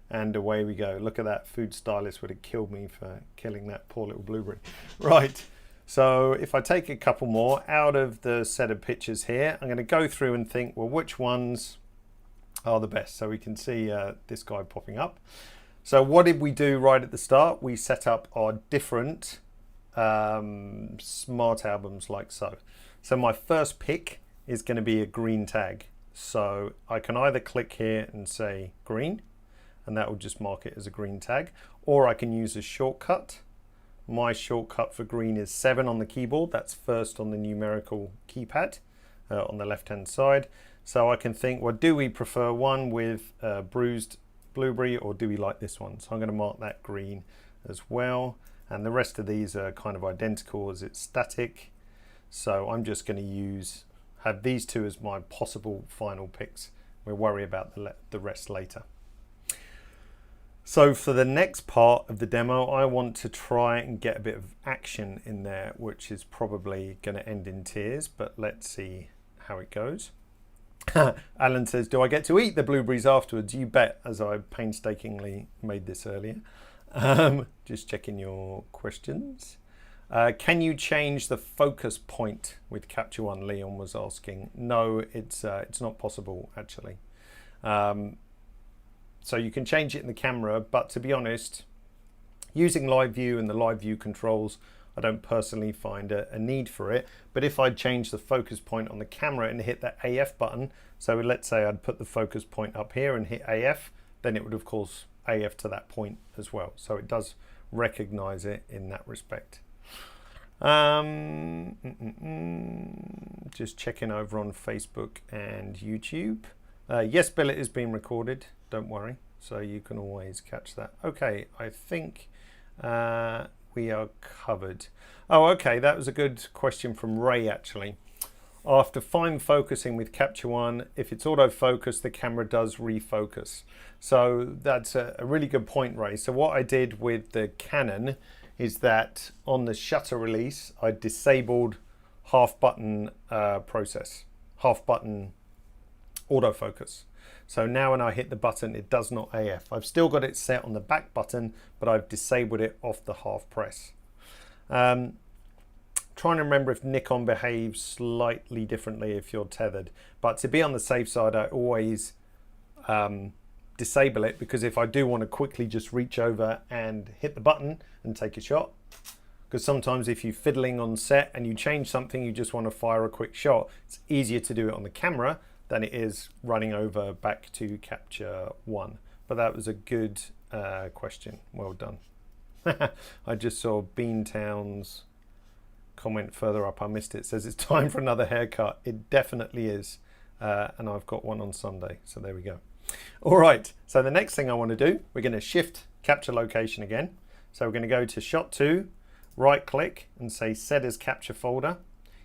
and away we go. Look at that, food stylist would have killed me for killing that poor little blueberry. Right, so if I take a couple more out of the set of pictures here, I'm going to go through and think, well, which ones are the best? So we can see this guy popping up. So what did we do right at the start? We set up our different smart albums like so. So my first pick is going to be a green tag. So I can either click here and say green, and that will just mark it as a green tag, or I can use a shortcut. My shortcut for green is 7 on the keyboard. That's first on the numerical keypad on the left hand side. So I can think, well, do we prefer one with bruised blueberry, or do we like this one? So I'm going to mark that green as well. And the rest of these are kind of identical as it's static. So I'm just going to have these two as my possible final picks. We'll worry about the rest later. So for the next part of the demo, I want to try and get a bit of action in there, which is probably going to end in tears, but let's see how it goes. Alan says, do I get to eat the blueberries afterwards? You bet, as I painstakingly made this earlier. Just checking your questions. Can you change the focus point with Capture One? Leon was asking. No, it's not possible actually. So you can change it in the camera, but to be honest, using live view and the live view controls, I don't personally find a need for it. But if I change the focus point on the camera and hit that AF button, so let's say I'd put the focus point up here and hit AF, then it would of course AF to that point as well. So it does recognize it in that respect. Just checking over on Facebook and YouTube. Yes, Bill, it is being recorded, don't worry. So you can always catch that. Okay, I think we are covered. Oh, okay, that was a good question from Ray actually. After fine focusing with Capture One, if it's autofocus, the camera does refocus. So that's a really good point, Ray. So what I did with the Canon is that on the shutter release, I disabled half button process, half button autofocus. So now when I hit the button, it does not AF. I've still got it set on the back button, but I've disabled it off the half press. Trying to remember if Nikon behaves slightly differently if you're tethered, but to be on the safe side, I always disable it, because if I do want to quickly just reach over and hit the button and take a shot, because sometimes if you're fiddling on set and you change something, you just want to fire a quick shot, it's easier to do it on the camera than it is running over back to capture one. But that was a good question. Well done. I just saw Beantown's comment further up. I missed it. It says it's time for another haircut. It definitely is. And I've got one on Sunday. So there we go. All right. So the next thing I want to do, we're going to shift capture location again. So we're going to go to shot 2, right click and say set as capture folder.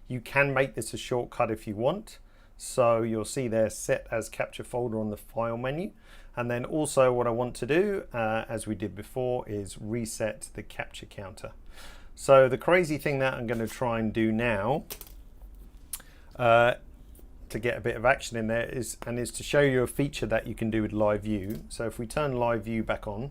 You can make this a shortcut if you want. So you'll see there set as capture folder on the file menu. And then also what I want to do, as we did before, is reset the capture counter. So the crazy thing that I'm going to try and do now to get a bit of action in there is to show you a feature that you can do with live view. So if we turn live view back on,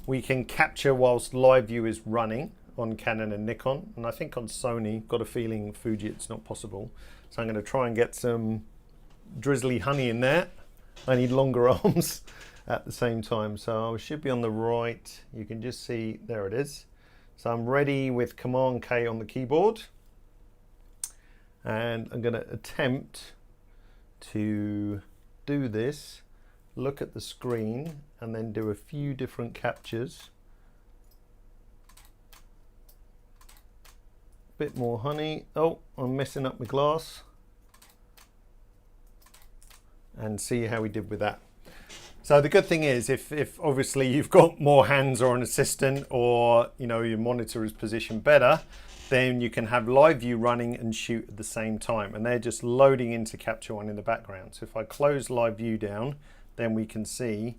we can capture whilst live view is running on Canon and Nikon, and I think on Sony, got a feeling Fuji it's not possible. So I'm going to try and get some drizzly honey in there. I need longer arms at the same time, so I should be on the right. You can just see, there it is. So I'm ready with Command K on the keyboard, and I'm going to attempt to do this, look at the screen, and then do a few different captures. Bit more honey. Oh, I'm messing up my glass. And see how we did with that. So the good thing is, if obviously you've got more hands or an assistant, or your monitor is positioned better, then you can have live view running and shoot at the same time, and they're just loading into Capture One in the background. So if I close live view down, then we can see,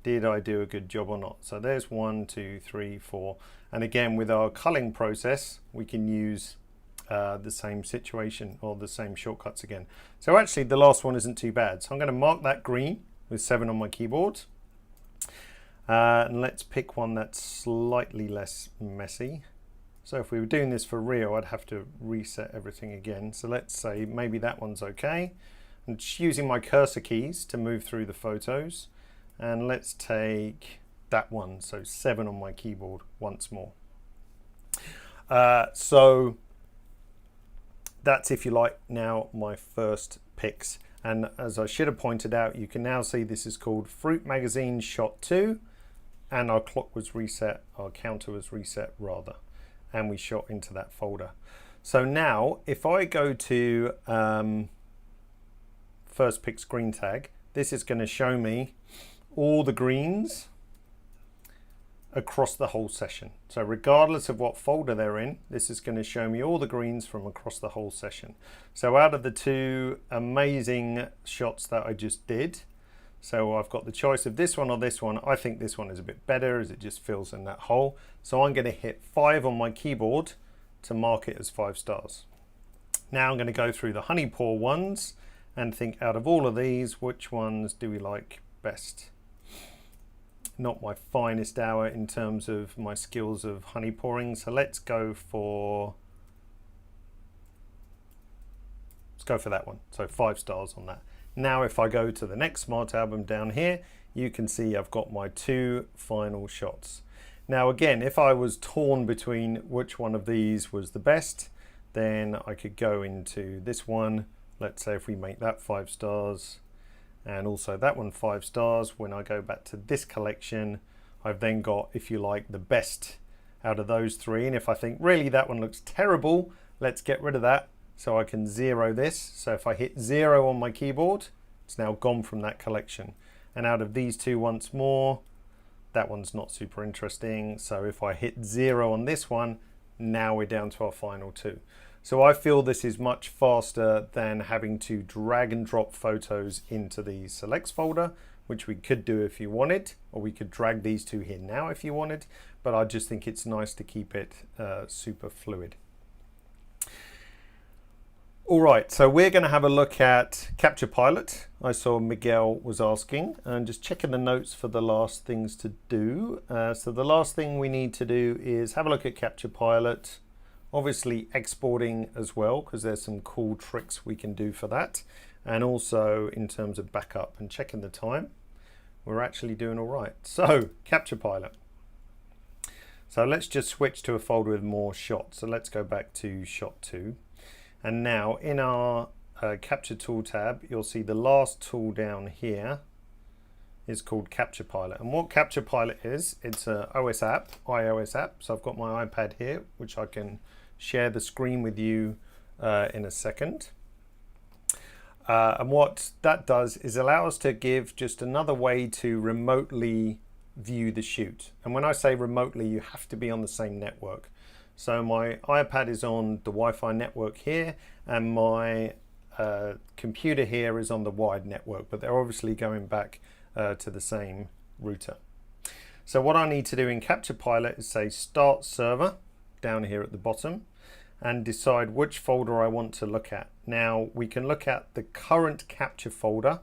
did I do a good job or not? So there's 1, 2, 3, 4, and again with our culling process, we can use the same situation or the same shortcuts again. So actually the last one isn't too bad. So I'm going to mark that green with 7 on my keyboard. And let's pick one that's slightly less messy. So if we were doing this for real, I'd have to reset everything again. So let's say maybe that one's okay. I'm just using my cursor keys to move through the photos. And let's take that one. So 7 on my keyboard once more. So that's, if you like, now my first picks. And as I should have pointed out, you can now see this is called Fruit Magazine Shot 2, and our clock was reset, our counter was reset rather, and we shot into that folder. So now if I go to first pick screen tag, this is going to show me all the greens across the whole session. So regardless of what folder they're in, this is going to show me all the greens from across the whole session. So out of the 2 amazing shots that I just did, so I've got the choice of this one or this one. I think this one is a bit better as it just fills in that hole. So I'm going to hit 5 on my keyboard to mark it as 5 stars. Now I'm going to go through the honey pour ones and think, out of all of these, which ones do we like best? Not my finest hour in terms of my skills of honey pouring, so let's go for that one. So 5 stars on that. Now if I go to the next smart album down here, you can see I've got my 2 final shots. Now again, if I was torn between which one of these was the best, then I could go into this one. Let's say if we make that 5 stars, and also that one 5 stars. When I go back to this collection, I've then got, if you like, the best out of those 3. And if I think really that one looks terrible, let's get rid of that. So I can 0 this. So if I hit 0 on my keyboard, it's now gone from that collection. And out of these 2 once more, that one's not super interesting. So if I hit 0 on this one, now we're down to our final 2. So I feel this is much faster than having to drag and drop photos into the selects folder, which we could do if you wanted, or we could drag these 2 here now if you wanted, but I just think it's nice to keep it super fluid. All right, so we're going to have a look at Capture Pilot. I saw Miguel was asking, and just checking the notes for the last things to do. So the last thing we need to do is have a look at Capture Pilot. Obviously exporting as well, because there's some cool tricks we can do for that. And also in terms of backup and checking the time, we're actually doing all right. So Capture Pilot. So let's just switch to a folder with more shots. So let's go back to shot 2. And now in our Capture Tool tab, you'll see the last tool down here is called Capture Pilot. And what Capture Pilot is, it's an OS app, iOS app. So I've got my iPad here, which I can share the screen with you in a second. And what that does is allow us to give just another way to remotely view the shoot. And when I say remotely, you have to be on the same network. So my iPad is on the Wi-Fi network here, and my computer here is on the wired network, but they're obviously going back to the same router. So what I need to do in Capture Pilot is say Start Server down here at the bottom and decide which folder I want to look at. Now we can look at the current capture folder.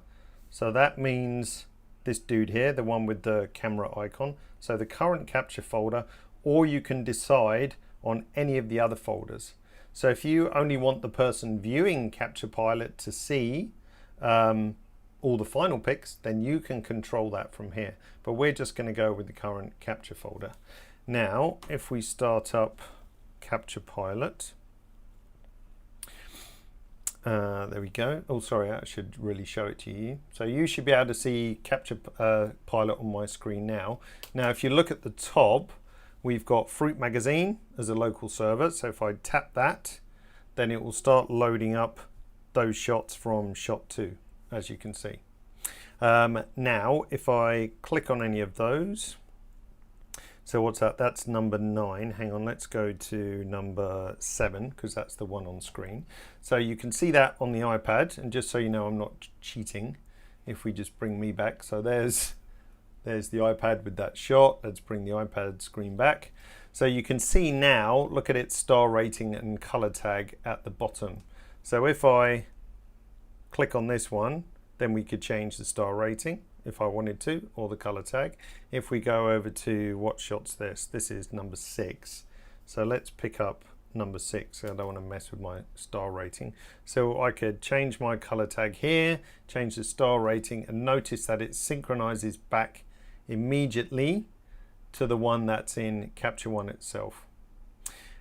So that means this dude here, the one with the camera icon. So the current capture folder, or you can decide on any of the other folders. So if you only want the person viewing Capture Pilot to see all the final pics, then you can control that from here. But we're just going to go with the current capture folder. Now, if we start up Capture Pilot, there we go. Oh, sorry, I should really show it to you. So you should be able to see Capture Pilot on my screen now. Now, if you look at the top, we've got Fruit Magazine as a local server. So if I tap that, then it will start loading up those shots from shot 2, as you can see. Now, if I click on any of those, so what's that? That's number 9. Hang on, let's go to number 7, because that's the one on screen. So you can see that on the iPad, and just so you know I'm not cheating, if we just bring me back. So there's the iPad with that shot. Let's bring the iPad screen back. So you can see now, look at its star rating and color tag at the bottom. So if I click on this one, then we could change the star rating if I wanted to, or the color tag. If we go over to what shot's this is number 6. So let's pick up number 6. I don't want to mess with my star rating. So I could change my color tag here, change the star rating, and notice that it synchronizes back immediately to the one that's in Capture One itself.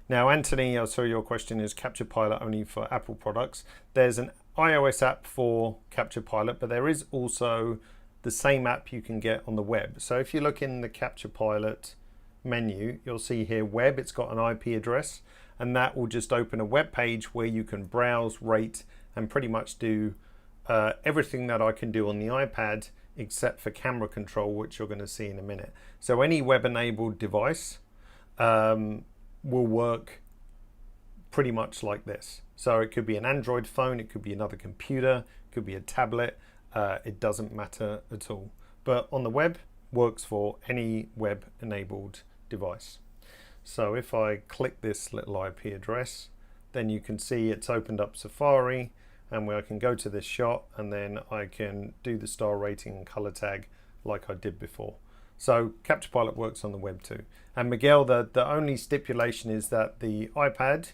Now, Anthony, I saw your question is Capture Pilot only for Apple products. There's an iOS app for Capture Pilot, but there is also the same app you can get on the web. So if you look in the Capture Pilot menu, you'll see here web, it's got an IP address, and that will just open a web page where you can browse, rate, and pretty much do everything that I can do on the iPad except for camera control, which you're going to see in a minute. So any web-enabled device will work pretty much like this. So it could be an Android phone, it could be another computer, it could be a tablet, it doesn't matter at all. But on the web, works for any web-enabled device. So if I click this little IP address, then you can see it's opened up Safari, and where I can go to this shot, and then I can do the star rating and color tag like I did before. So Capture Pilot works on the web too. And Miguel, the only stipulation is that the iPad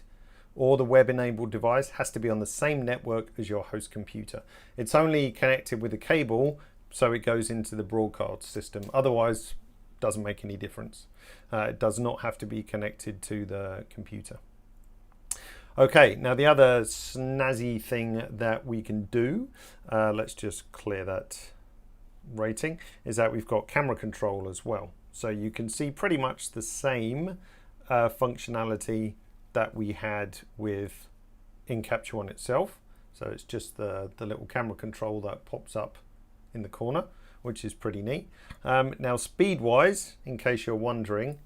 or the web-enabled device has to be on the same network as your host computer. It's only connected with a cable, so it goes into the broadcast system. Otherwise, doesn't make any difference. It does not have to be connected to the computer. Okay, now the other snazzy thing that we can do, let's just clear that rating, is that we've got camera control as well. So you can see pretty much the same functionality that we had with in Capture One itself. So it's just the little camera control that pops up in the corner, which is pretty neat. Now speed wise, in case you're wondering,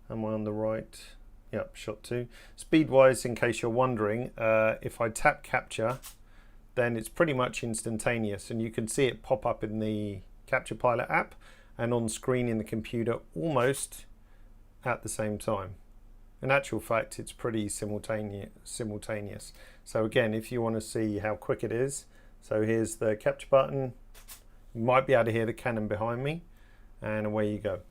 am I on the right? Yep, shot 2. Speed wise, in case you're wondering, if I tap capture, then it's pretty much instantaneous, and you can see it pop up in the Capture Pilot app and on screen in the computer almost at the same time. In actual fact, it's pretty simultaneous. So again, if you want to see how quick it is, so here's the capture button. You might be able to hear the Canon behind me, and away you go.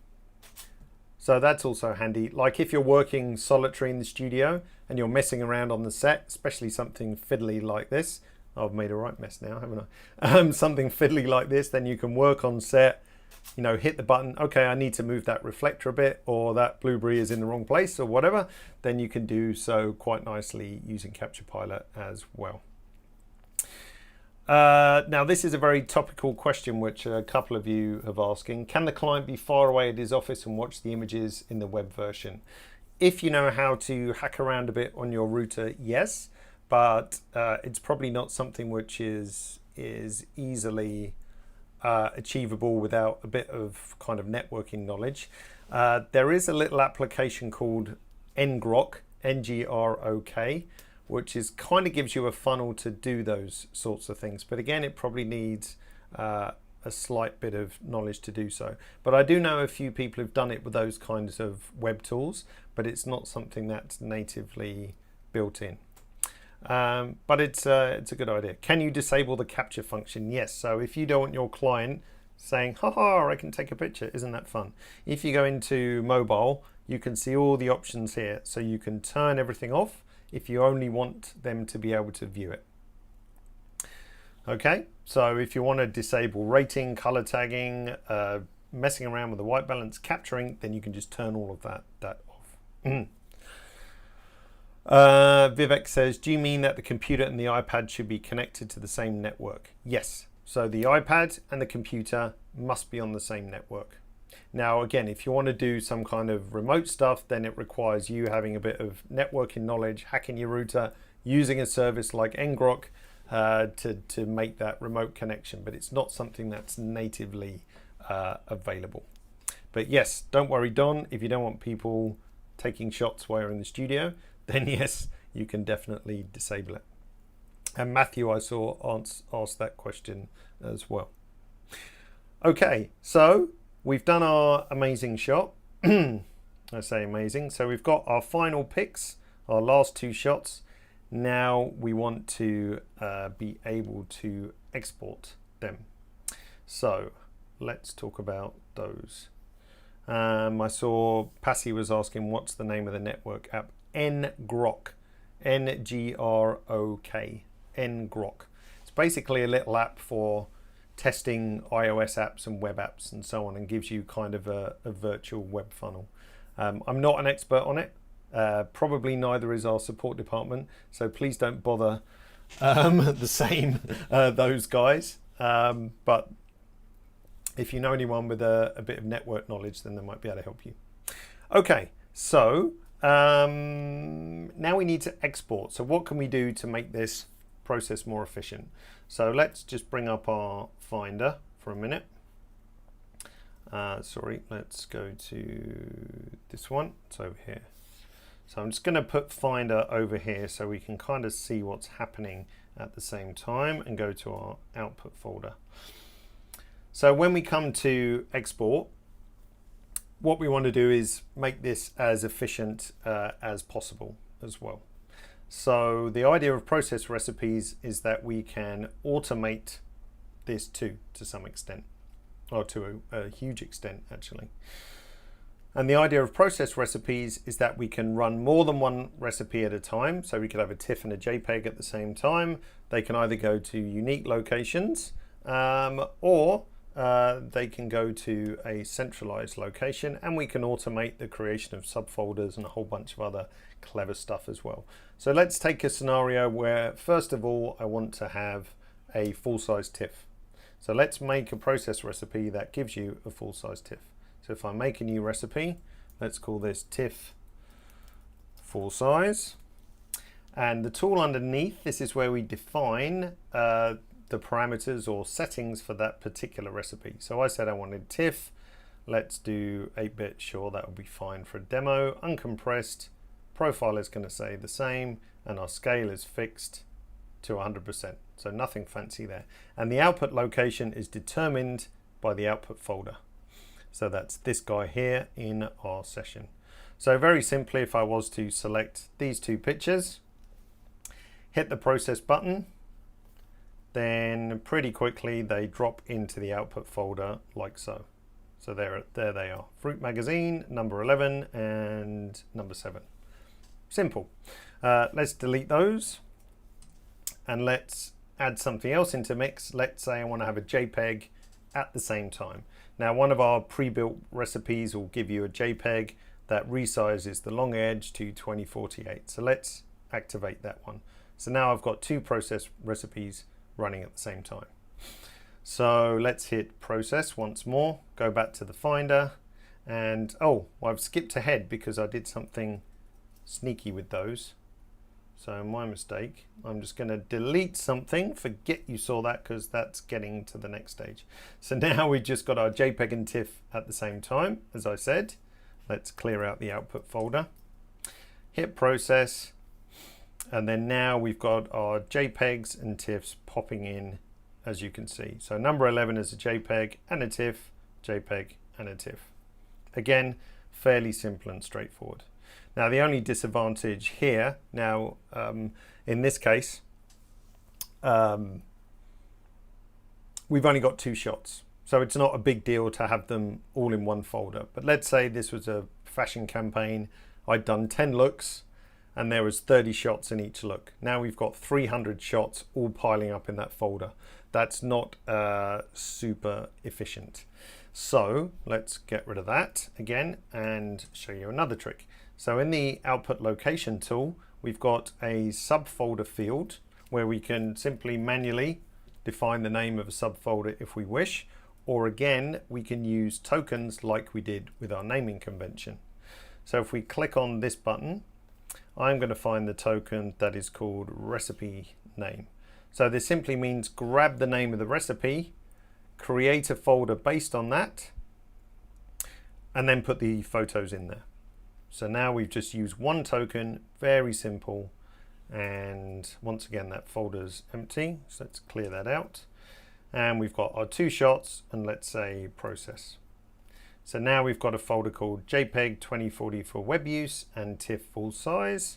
So that's also handy. Like if you're working solitary in the studio and you're messing around on the set, especially something fiddly like this. I've made a right mess now, haven't I? Something fiddly like this, then you can work on set, you know, hit the button, okay, I need to move that reflector a bit, or that blueberry is in the wrong place or whatever, then you can do so quite nicely using Capture Pilot as well. Now this is a very topical question which a couple of you have asking. Can the client be far away at his office and watch the images in the web version? If you know how to hack around a bit on your router, yes, but it's probably not something which is easily achievable without a bit of kind of networking knowledge. There is a little application called ngrok, N-G-R-O-K, which is kind of gives you a funnel to do those sorts of things. But again, it probably needs a slight bit of knowledge to do so. But I do know a few people who've done it with those kinds of web tools, but it's not something that's natively built in. But it's a good idea. Can you disable the capture function? Yes. So if you don't want your client saying, haha, I can take a picture, isn't that fun? If you go into mobile, you can see all the options here. So you can turn everything off if you only want them to be able to view it. Okay, so if you want to disable rating, color tagging, messing around with the white balance, capturing, then you can just turn all of that off. Vivek says, do you mean that the computer and the iPad should be connected to the same network? Yes. So the iPad and the computer must be on the same network. Now, again, if you want to do some kind of remote stuff, then it requires you having a bit of networking knowledge, hacking your router, using a service like ngrok to make that remote connection. But it's not something that's natively available. But yes, don't worry, Don, if you don't want people taking shots while you're in the studio, then yes, you can definitely disable it. And Matthew, I saw, asked that question as well. Okay, so we've done our amazing shot. I say amazing. So we've got our final pics, our last two shots. Now we want to be able to export them. So let's talk about those. I saw Passy was asking what's the name of the network app. ngrok, N-G-R-O-K, ngrok. It's basically a little app for testing iOS apps and web apps and so on, and gives you kind of a virtual web funnel. I'm not an expert on it. Probably neither is our support department, so please don't bother those guys. But if you know anyone with a bit of network knowledge, then they might be able to help you. Okay, so now we need to export. So what can we do to make this process more efficient? So let's just bring up our Finder for a minute. Sorry, let's go to this one. It's over here. So I'm just going to put Finder over here so we can kind of see what's happening at the same time, and go to our output folder. So when we come to export, what we want to do is make this as efficient as possible as well. So the idea of process recipes is that we can automate this too, to some extent, or to a huge extent actually. And the idea of process recipes is that we can run more than one recipe at a time. So we could have a TIFF and a JPEG at the same time. They can either go to unique locations or they can go to a centralized location, and we can automate the creation of subfolders and a whole bunch of other clever stuff as well. So let's take a scenario where, first of all, I want to have a full-size TIFF. So let's make a process recipe that gives you a full-size TIFF. So if I make a new recipe, let's call this TIFF full size. And the tool underneath, this is where we define the parameters or settings for that particular recipe. So I said I wanted TIFF. Let's do 8-bit, sure, that would be fine for a demo. Uncompressed, profile is going to say the same, and our scale is fixed to 100%. So nothing fancy there. And the output location is determined by the output folder. So that's this guy here in our session. So very simply, if I was to select these two pictures, hit the process button, then pretty quickly they drop into the output folder like so. So there they are. Fruit Magazine, number 11 and number 7. Simple. Let's delete those and let's add something else into mix. Let's say I want to have a JPEG at the same time. Now, one of our pre-built recipes will give you a JPEG that resizes the long edge to 2048. So let's activate that one. So now I've got 2 process recipes running at the same time. So let's hit process once more, go back to the Finder, and oh, I've skipped ahead because I did something sneaky with those. So my mistake. I'm just going to delete something. Forget you saw that because that's getting to the next stage. So now we've just got our JPEG and TIFF at the same time, as I said. Let's clear out the output folder. Hit process. And then now we've got our JPEGs and TIFFs popping in, as you can see. So number 11 is a JPEG and a TIFF, JPEG and a TIFF. Again, fairly simple and straightforward. Now the only disadvantage here, now in this case, we've only got 2 shots. So it's not a big deal to have them all in one folder. But let's say this was a fashion campaign. I'd done 10 looks and there was 30 shots in each look. Now we've got 300 shots all piling up in that folder. That's not super efficient. So let's get rid of that again and show you another trick. So in the output location tool, we've got a subfolder field where we can simply manually define the name of a subfolder if we wish, or again, we can use tokens like we did with our naming convention. So if we click on this button, I'm going to find the token that is called recipe name. So this simply means grab the name of the recipe, create a folder based on that, and then put the photos in there. So now we've just used one token, very simple. And once again, that folder's empty. So let's clear that out. And we've got our 2 shots and let's say process. So now we've got a folder called JPEG 2040 for web use and TIFF full size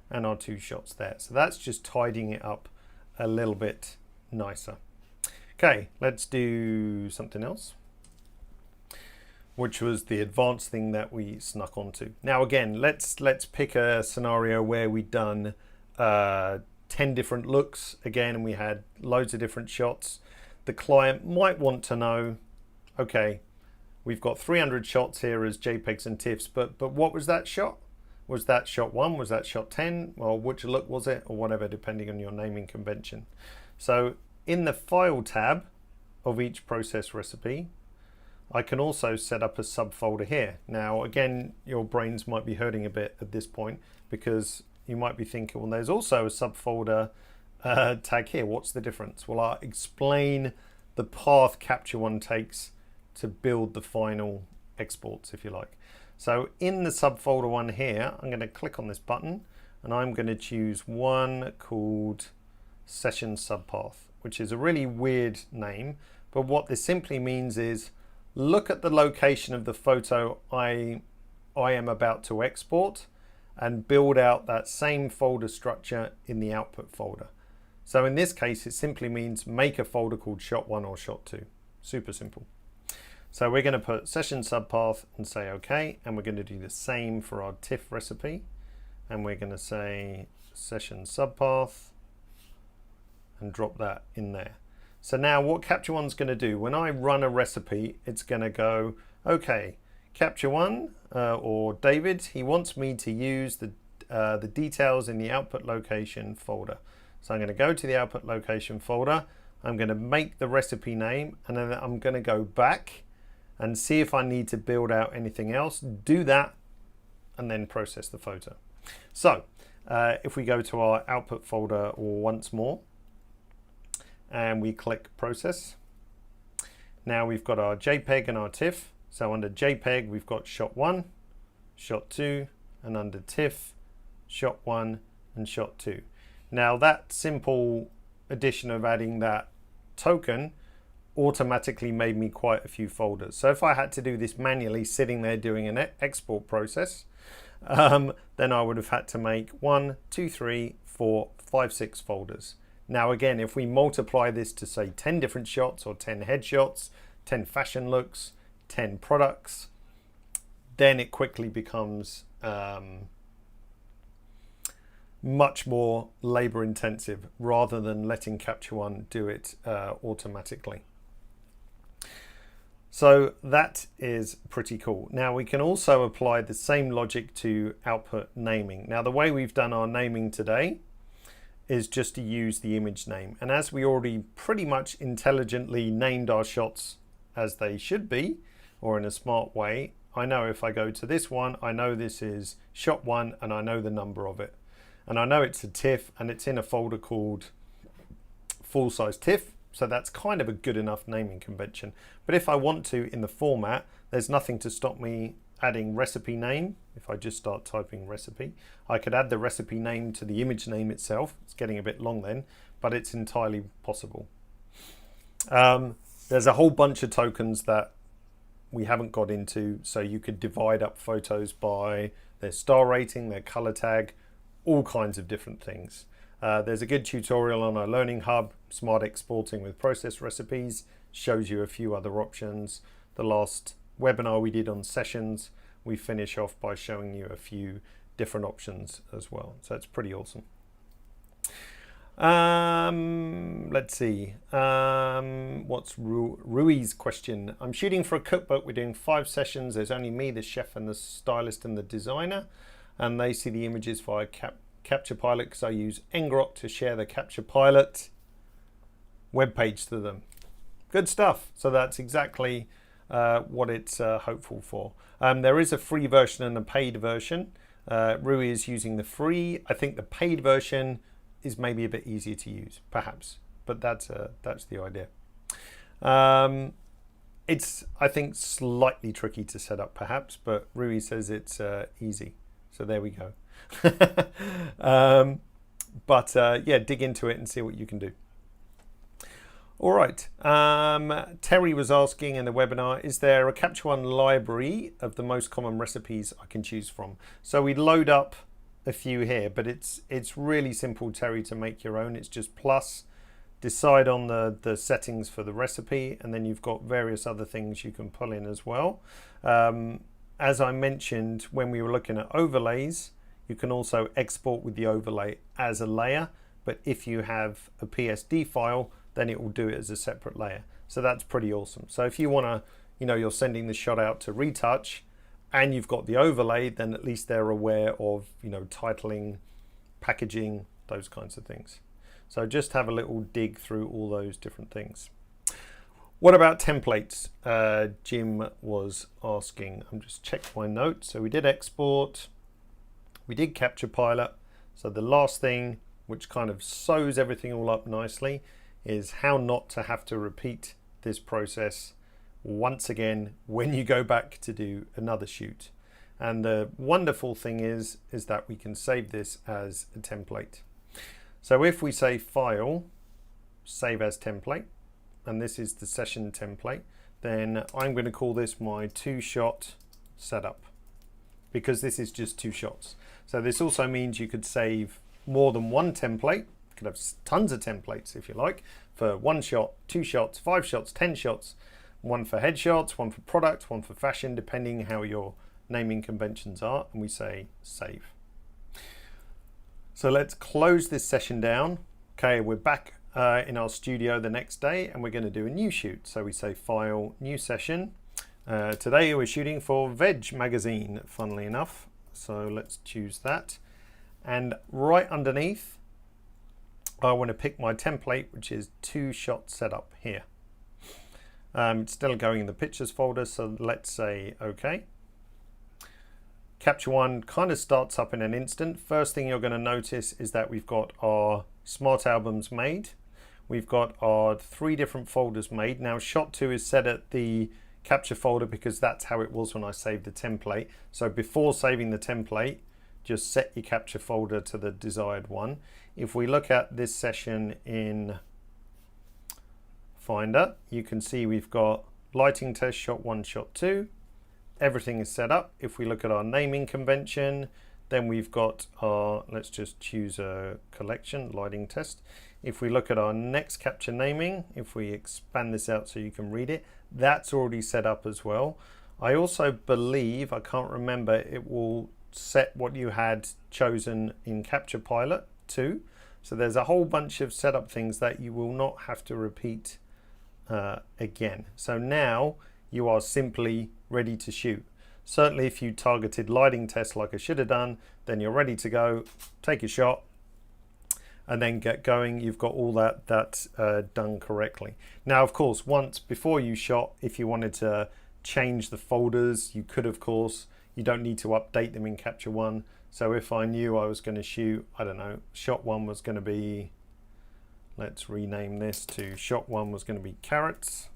and our 2 shots there. So that's just tidying it up a little bit nicer. Okay, let's do something else, which was the advanced thing that we snuck onto. Now again, let's pick a scenario where we'd done 10 different looks again and we had loads of different shots. The client might want to know, okay, we've got 300 shots here as JPEGs and TIFFs, but what was that shot? Was that shot 1? Was that shot 10? Well, which look was it? Or whatever, depending on your naming convention. So in the File tab of each process recipe, I can also set up a subfolder here. Now, again, your brains might be hurting a bit at this point because you might be thinking, well, there's also a subfolder tag here. What's the difference? Well, I'll explain the path Capture One takes to build the final exports, if you like. So in the subfolder one here, I'm going to click on this button and I'm going to choose one called Session Subpath, which is a really weird name. But what this simply means is look at the location of the photo I am about to export and build out that same folder structure in the output folder. So in this case, it simply means make a folder called shot 1 or shot 2. Super simple. So we're going to put session subpath and say OK, and we're going to do the same for our TIFF recipe. And we're going to say session subpath and drop that in there. So now what Capture One's going to do, when I run a recipe, it's going to go, okay, Capture One or David, he wants me to use the details in the output location folder. So I'm going to go to the output location folder. I'm going to make the recipe name, and then I'm going to go back and see if I need to build out anything else. Do that, and then process the photo. So if we go to our output folder once more, and we click process, now we've got our JPEG and our TIFF. So under JPEG, we've got shot 1, shot 2, and under TIFF, shot 1 and shot 2. Now that simple addition of adding that token automatically made me quite a few folders. So if I had to do this manually, sitting there doing an export process, then I would have had to make 1, 2, 3, 4, 5, 6 folders. Now again, if we multiply this to say 10 different shots or 10 headshots, 10 fashion looks, 10 products, then it quickly becomes much more labor intensive rather than letting Capture One do it automatically. So that is pretty cool. Now we can also apply the same logic to output naming. Now the way we've done our naming today is just to use the image name. And as we already pretty much intelligently named our shots as they should be, or in a smart way, I know if I go to this one, I know this is shot 1 and I know the number of it. And I know it's a TIFF and it's in a folder called full size TIFF. So that's kind of a good enough naming convention. But if I want to in the format, there's nothing to stop me adding recipe name. If I just start typing recipe, I could add the recipe name to the image name itself. It's getting a bit long then, but it's entirely possible. There's a whole bunch of tokens that we haven't got into. So you could divide up photos by their star rating, their color tag, all kinds of different things. There's a good tutorial on our Learning Hub, Smart Exporting with Process Recipes, shows you a few other options. The last webinar we did on sessions, we finish off by showing you a few different options as well. So it's pretty awesome. Let's see. What's Rui's question? I'm shooting for a cookbook. We're doing 5 sessions. There's only me, the chef, and the stylist and the designer. And they see the images via Capture Pilot because I use ngrok to share the Capture Pilot webpage to them. Good stuff. So that's exactly what it's hopeful for. There is a free version and a paid version. Rui is using the free. I think the paid version is maybe a bit easier to use, perhaps, but that's the idea. It's, I think, slightly tricky to set up, perhaps, but Rui says it's easy. So there we go. Yeah, dig into it and see what you can do. All right. Terry was asking in the webinar, is there a Capture One library of the most common recipes I can choose from? So we load up a few here, but it's really simple, Terry, to make your own. It's just plus, decide on the settings for the recipe, and then you've got various other things you can pull in as well. As I mentioned when we were looking at overlays, you can also export with the overlay as a layer, but if you have a PSD file, then it will do it as a separate layer. So that's pretty awesome. So if you want to, you're sending the shot out to retouch and you've got the overlay, then at least they're aware of, titling, packaging, those kinds of things. So just have a little dig through all those different things. What about templates? Jim was asking. I'm just checking my notes. So we did export, we did Capture Pilot. So the last thing, which kind of sews everything all up nicely, is how not to have to repeat this process once again when you go back to do another shoot. And the wonderful thing is that we can save this as a template. So if we say File, Save as Template, and this is the session template, then I'm going to call this my 2-shot setup, because this is just 2 shots. So this also means you could save more than one template. You could have tons of templates if you like, for 1 shot, 2 shots, 5 shots, 10 shots, one for headshots, one for product, one for fashion, depending how your naming conventions are, and we say save. So let's close this session down. Okay, we're back in our studio the next day, and we're going to do a new shoot. So we say File, New Session. Today we're shooting for Veg Magazine, funnily enough. So let's choose that. And right underneath, I want to pick my template, which is 2-shot setup here. It's still going in the pictures folder, so let's say OK. Capture One kind of starts up in an instant. First thing you're going to notice is that we've got our smart albums made. We've got our 3 different folders made. Now shot 2 is set at the capture folder because that's how it was when I saved the template. So before saving the template, just set your capture folder to the desired one. If we look at this session in Finder, you can see we've got lighting test, shot 1, shot 2. Everything is set up. If we look at our naming convention, Then we've got our, let's just choose a collection, lighting test. If we look at our next capture naming, if we expand this out so you can read it, that's already set up as well. I also believe, I can't remember, it will set what you had chosen in Capture Pilot too. So there's a whole bunch of setup things that you will not have to repeat again. So now you are simply ready to shoot. Certainly if you targeted lighting tests like I should have done, then you're ready to go, take a shot, and then get going. You've got all that done correctly. Now, of course, once before you shot, if you wanted to change the folders, you could, of course. You don't need to update them in Capture One. So if I knew I was going to shoot, I don't know, shot one was going to be, let's rename this to shot one was going to be carrots,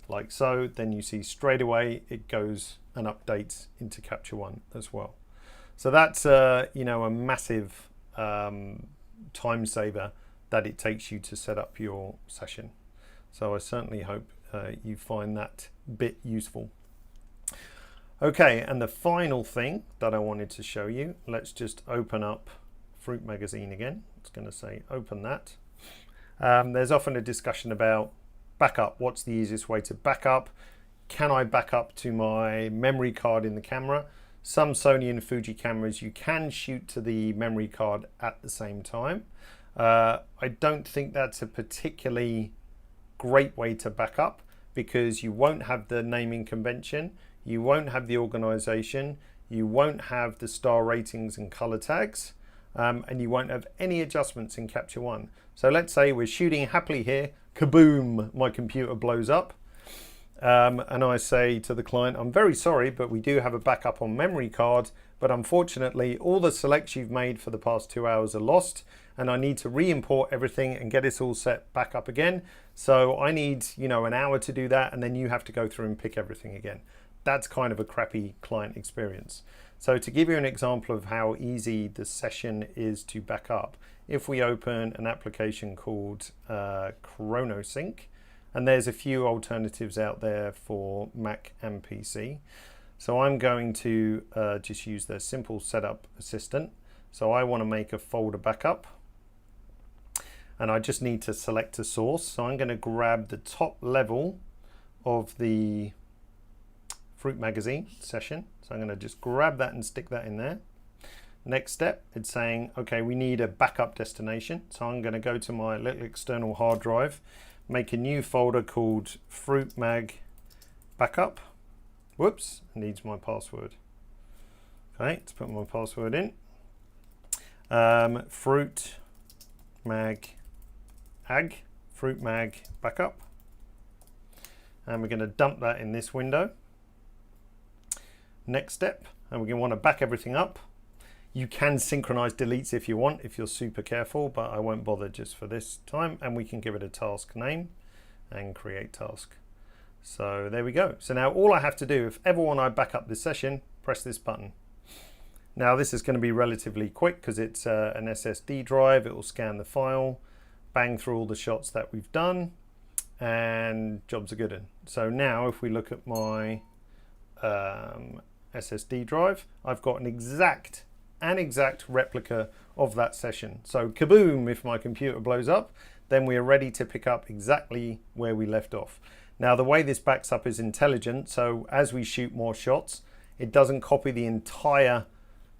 like so, then you see straight away it goes and updates into Capture One as well. So that's you know, a massive time saver that it takes you to set up your session. So I certainly hope you find that bit useful. Okay, and the final thing that I wanted to show you, let's just open up Fruit Magazine again. It's going to say open that. There's often a discussion about backup. What's the easiest way to back up? Can I back up to my memory card in the camera? Some Sony and Fuji cameras, you can shoot to the memory card at the same time. I don't think that's a particularly great way to back up, because you won't have the naming convention, you won't have the organization, you won't have the star ratings and color tags, and you won't have any adjustments in Capture One. So let's say we're shooting happily here, kaboom, my computer blows up. And I say to the client, I'm very sorry, but we do have a backup on memory card, but unfortunately all the selects you've made for the past 2 hours are lost, and I need to re-import everything and get this all set back up again. So I need, you know, an hour to do that, and then you have to go through and pick everything again. That's kind of a crappy client experience. So to give you an example of how easy the session is to back up, if we open an application called ChronoSync, and there's a few alternatives out there for Mac and PC. So I'm going to just use their simple setup assistant. So I want to make a folder backup, and I just need to select a source. So I'm going to grab the top level of the Fruit Magazine session. So I'm going to just grab that and stick that in there. Next step, it's saying, okay, we need a backup destination. So I'm going to go to my little external hard drive, make a new folder called Fruit Mag Backup. Whoops, needs my password. Okay, let's put my password in. Fruit Mag Backup. And we're going to dump that in this window. Next step, and we're going to want to back everything up. You can synchronize deletes if you want, if you're super careful, but I won't bother just for this time. And we can give it a task name and create task. So there we go. So now all I have to do, if ever when I back up this session, press this button. Now this is going to be relatively quick because it's an SSD drive. It will scan the file, bang through all the shots that we've done, and jobs are good. So now if we look at my SSD drive, I've got an exact replica of that session. So kaboom, if my computer blows up, then we are ready to pick up exactly where we left off. Now the way this backs up is intelligent, so as we shoot more shots, it doesn't copy the entire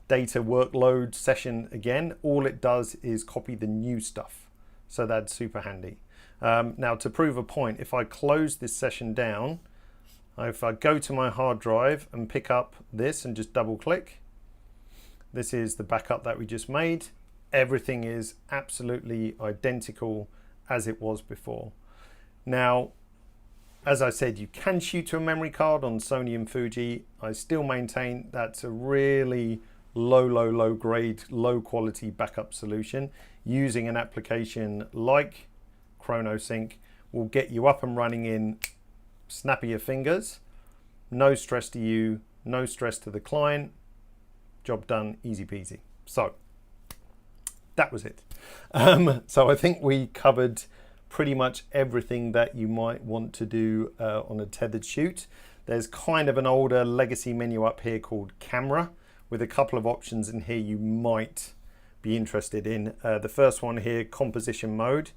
data workload session again. All it does is copy the new stuff. So that's super handy. Now to prove a point, if I close this session down, if I go to my hard drive and pick up this and just double click, this is the backup that we just made. Everything is absolutely identical as it was before. Now, as I said, you can shoot to a memory card on Sony and Fuji. I still maintain that's a really low grade, low quality backup solution. Using an application like ChronoSync will get you up and running in snap of your fingers. No stress to you, no stress to the client. Job done, easy peasy. So that was it. So I think we covered pretty much everything that you might want to do on a tethered shoot. There's kind of an older legacy menu up here called Camera, with a couple of options in here you might be interested in. The first one here, composition mode,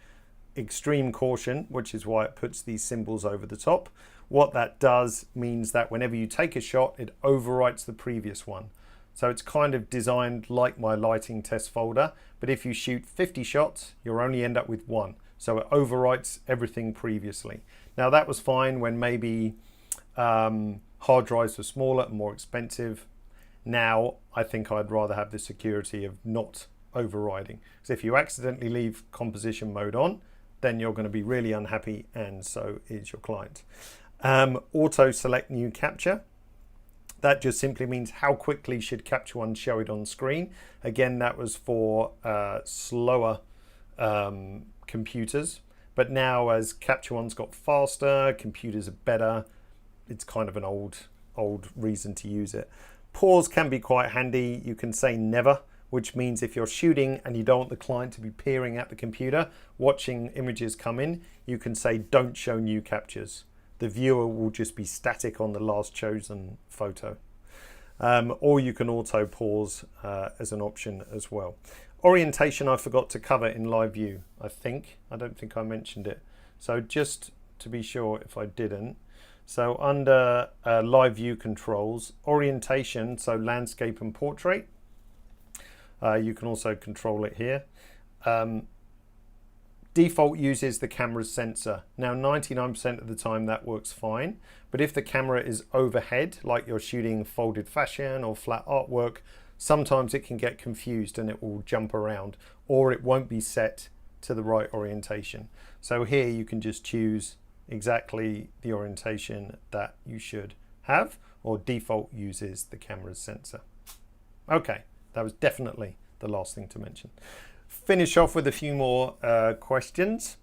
extreme caution, which is why it puts these symbols over the top. What that does means that whenever you take a shot, it overwrites the previous one. So it's kind of designed like my lighting test folder, but if you shoot 50 shots, you'll only end up with one. So it overwrites everything previously. Now that was fine when maybe hard drives were smaller and more expensive. Now I think I'd rather have the security of not overriding. So if you accidentally leave composition mode on, then you're going to be really unhappy, and so is your client. Auto select new capture. That just simply means how quickly should Capture One show it on screen. Again, that was for slower computers, but now as Capture One's got faster, computers are better, it's kind of an old reason to use it. Pause can be quite handy. You can say never, which means if you're shooting and you don't want the client to be peering at the computer, watching images come in, you can say don't show new captures. The viewer will just be static on the last chosen photo. Or you can auto pause as an option as well. Orientation I forgot to cover in live view, I don't think I mentioned it. So just to be sure if I didn't. So under live view controls, orientation, so landscape and portrait, you can also control it here. Default uses the camera's sensor. Now 99% of the time that works fine, but if the camera is overhead, like you're shooting folded fashion or flat artwork, sometimes it can get confused and it will jump around, or it won't be set to the right orientation. So here you can just choose exactly the orientation that you should have, or default uses the camera's sensor. Okay, that was definitely the last thing to mention. Finish off with a few more questions.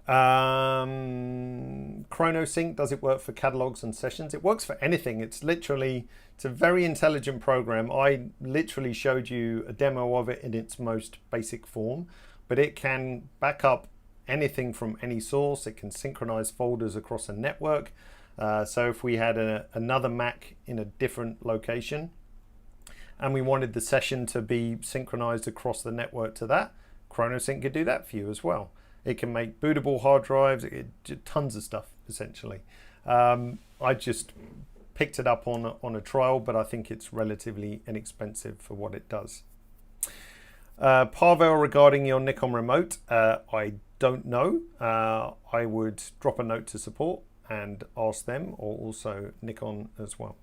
ChronoSync, does it work for catalogs and sessions? It works for anything. It's a very intelligent program. I literally showed you a demo of it in its most basic form, but it can back up anything from any source. It can synchronize folders across a network. So if we had another Mac in a different location, and we wanted the session to be synchronized across the network to that, ChronoSync could do that for you as well. It can make bootable hard drives, tons of stuff essentially. I just picked it up on a trial, but I think it's relatively inexpensive for what it does. Pavel, regarding your Nikon remote, I don't know. I would drop a note to support and ask them, or also Nikon as well.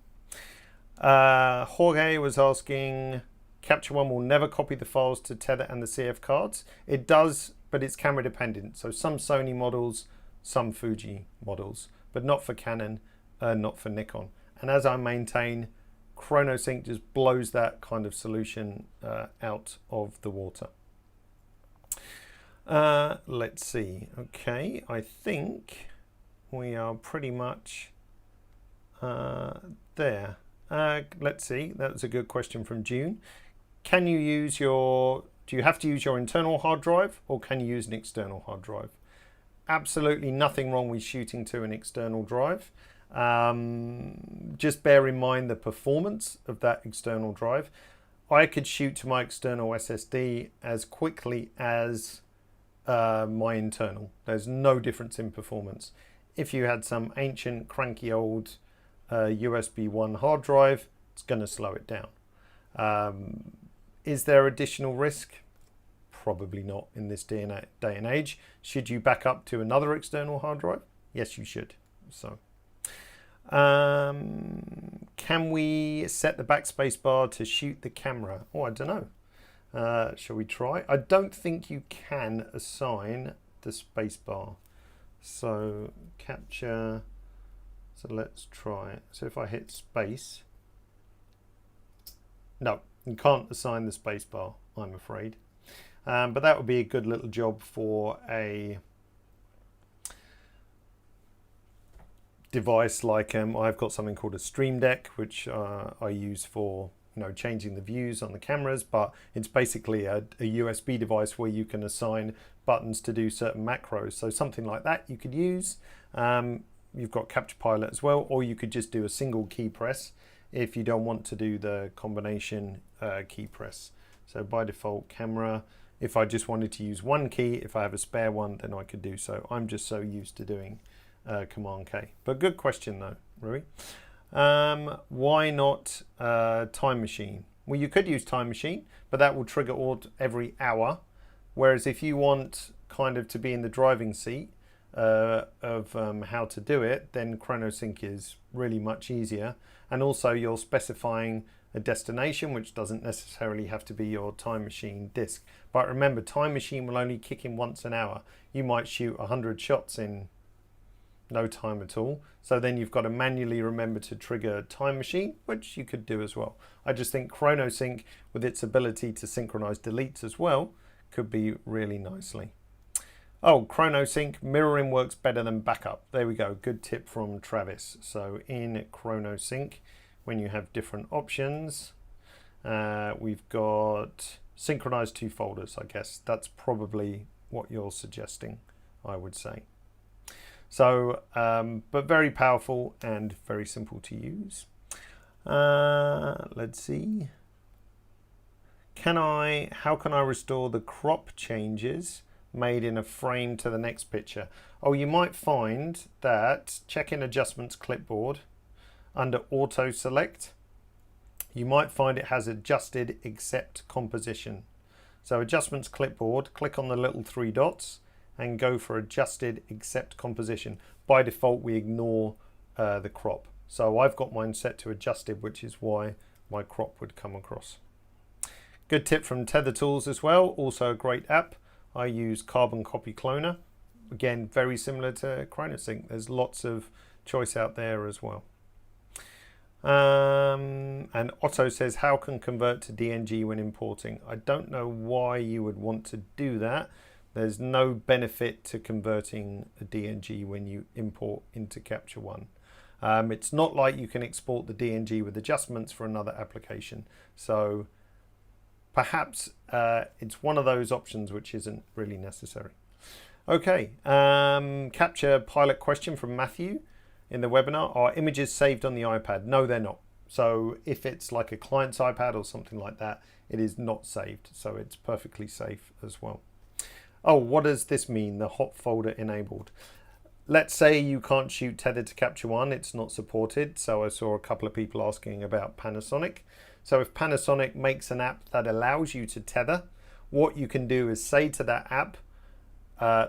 Jorge was asking, Capture One will never copy the files to Tether and the CF cards. It does, but it's camera dependent. So some Sony models, some Fuji models, but not for Canon, not for Nikon. And as I maintain, ChronoSync just blows that kind of solution out of the water. Let's see. Okay, I think we are pretty much there. Let's see, that was a good question from June. Do you have to use your internal hard drive, or can you use an external hard drive? Absolutely nothing wrong with shooting to an external drive. Just bear in mind the performance of that external drive. I could shoot to my external SSD as quickly as my internal. There's no difference in performance. If you had some ancient cranky old USB 1 hard drive, it's going to slow it down. Is there additional risk? Probably not in this day and age. Should you back up to another external hard drive? Yes, you should. So, can we set the backspace bar to shoot the camera? Oh, I don't know. Shall we try? I don't think you can assign the space bar. So capture. So let's try it. So if I hit space, no, you can't assign the space bar, I'm afraid. But that would be a good little job for a device like I've got something called a Stream Deck, which I use for changing the views on the cameras, but it's basically a USB device where you can assign buttons to do certain macros. So something like that you could use. You've got Capture Pilot as well, or you could just do a single key press if you don't want to do the combination key press. So by default, camera, if I just wanted to use one key, if I have a spare one, then I could do so. I'm just so used to doing Command K. But good question though, Rui. Why not Time Machine? Well, you could use Time Machine, but that will trigger every hour. Whereas if you want kind of to be in the driving seat of how to do it, then ChronoSync is really much easier. And also you're specifying a destination, which doesn't necessarily have to be your Time Machine disk. But remember, Time Machine will only kick in once an hour. You might shoot 100 shots in no time at all. So then you've got to manually remember to trigger Time Machine, which you could do as well. I just think ChronoSync, with its ability to synchronize deletes as well, could be really nicely. Oh, ChronoSync, mirroring works better than backup. There we go, good tip from Travis. So in ChronoSync, when you have different options, we've got synchronize 2 folders, I guess. That's probably what you're suggesting, I would say. So, but very powerful and very simple to use. Let's see. How can I restore the crop changes made in a frame to the next picture? Oh, you might find that check in adjustments clipboard under auto select. You might find it has adjusted except composition. So adjustments clipboard, click on the little 3 dots and go for adjusted except composition. By default, we ignore the crop. So I've got mine set to adjusted, which is why my crop would come across. Good tip from Tether Tools as well. Also a great app. I use Carbon Copy Cloner. Again, very similar to ChronoSync. There's lots of choice out there as well. And Otto says, how can convert to DNG when importing? I don't know why you would want to do that. There's no benefit to converting a DNG when you import into Capture One. It's not like you can export the DNG with adjustments for another application. So perhaps it's one of those options which isn't really necessary. Okay, capture pilot question from Matthew in the webinar. Are images saved on the iPad? No, they're not. So if it's like a client's iPad or something like that, it is not saved. So it's perfectly safe as well. Oh, what does this mean? The hot folder enabled. Let's say you can't shoot tethered to Capture One, it's not supported. So I saw a couple of people asking about Panasonic. So if Panasonic makes an app that allows you to tether, what you can do is say to that app,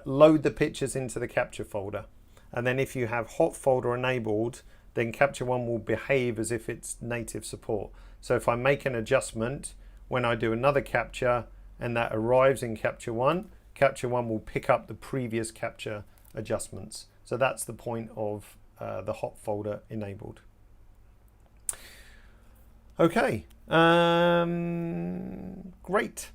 load the pictures into the capture folder. And then if you have hot folder enabled, then Capture One will behave as if it's native support. So if I make an adjustment, when I do another capture and that arrives in Capture One will pick up the previous capture adjustments. So that's the point of the hot folder enabled. Okay, great.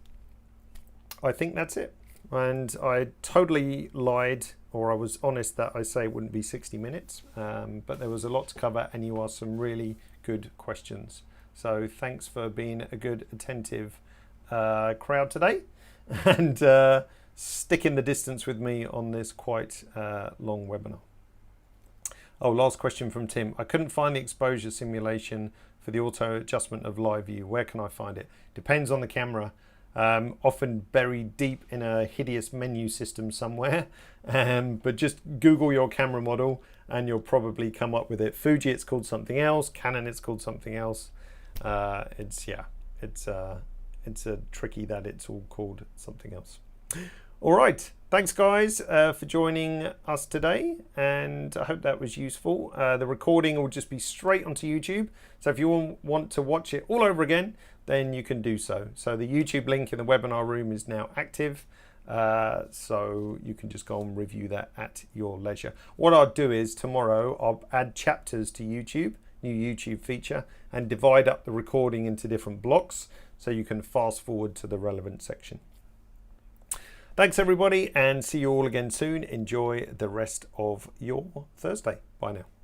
I think that's it. And I totally lied, or I was honest that I say it wouldn't be 60 minutes, but there was a lot to cover and you asked some really good questions. So thanks for being a good, attentive crowd today and sticking the distance with me on this quite long webinar. Oh, last question from Tim. I couldn't find the exposure simulation for the auto adjustment of live view. Where can I find it? Depends on the camera. Often buried deep in a hideous menu system somewhere. But just Google your camera model and you'll probably come up with it. Fuji, it's called something else. Canon, it's called something else. It's tricky that it's all called something else. All right, thanks guys for joining us today, and I hope that was useful. The recording will just be straight onto YouTube, so if you want to watch it all over again, then you can do so. So the YouTube link in the webinar room is now active, so you can just go and review that at your leisure. What I'll do is tomorrow I'll add chapters to YouTube, new YouTube feature, and divide up the recording into different blocks so you can fast forward to the relevant section. Thanks everybody, and see you all again soon. Enjoy the rest of your Thursday. Bye now.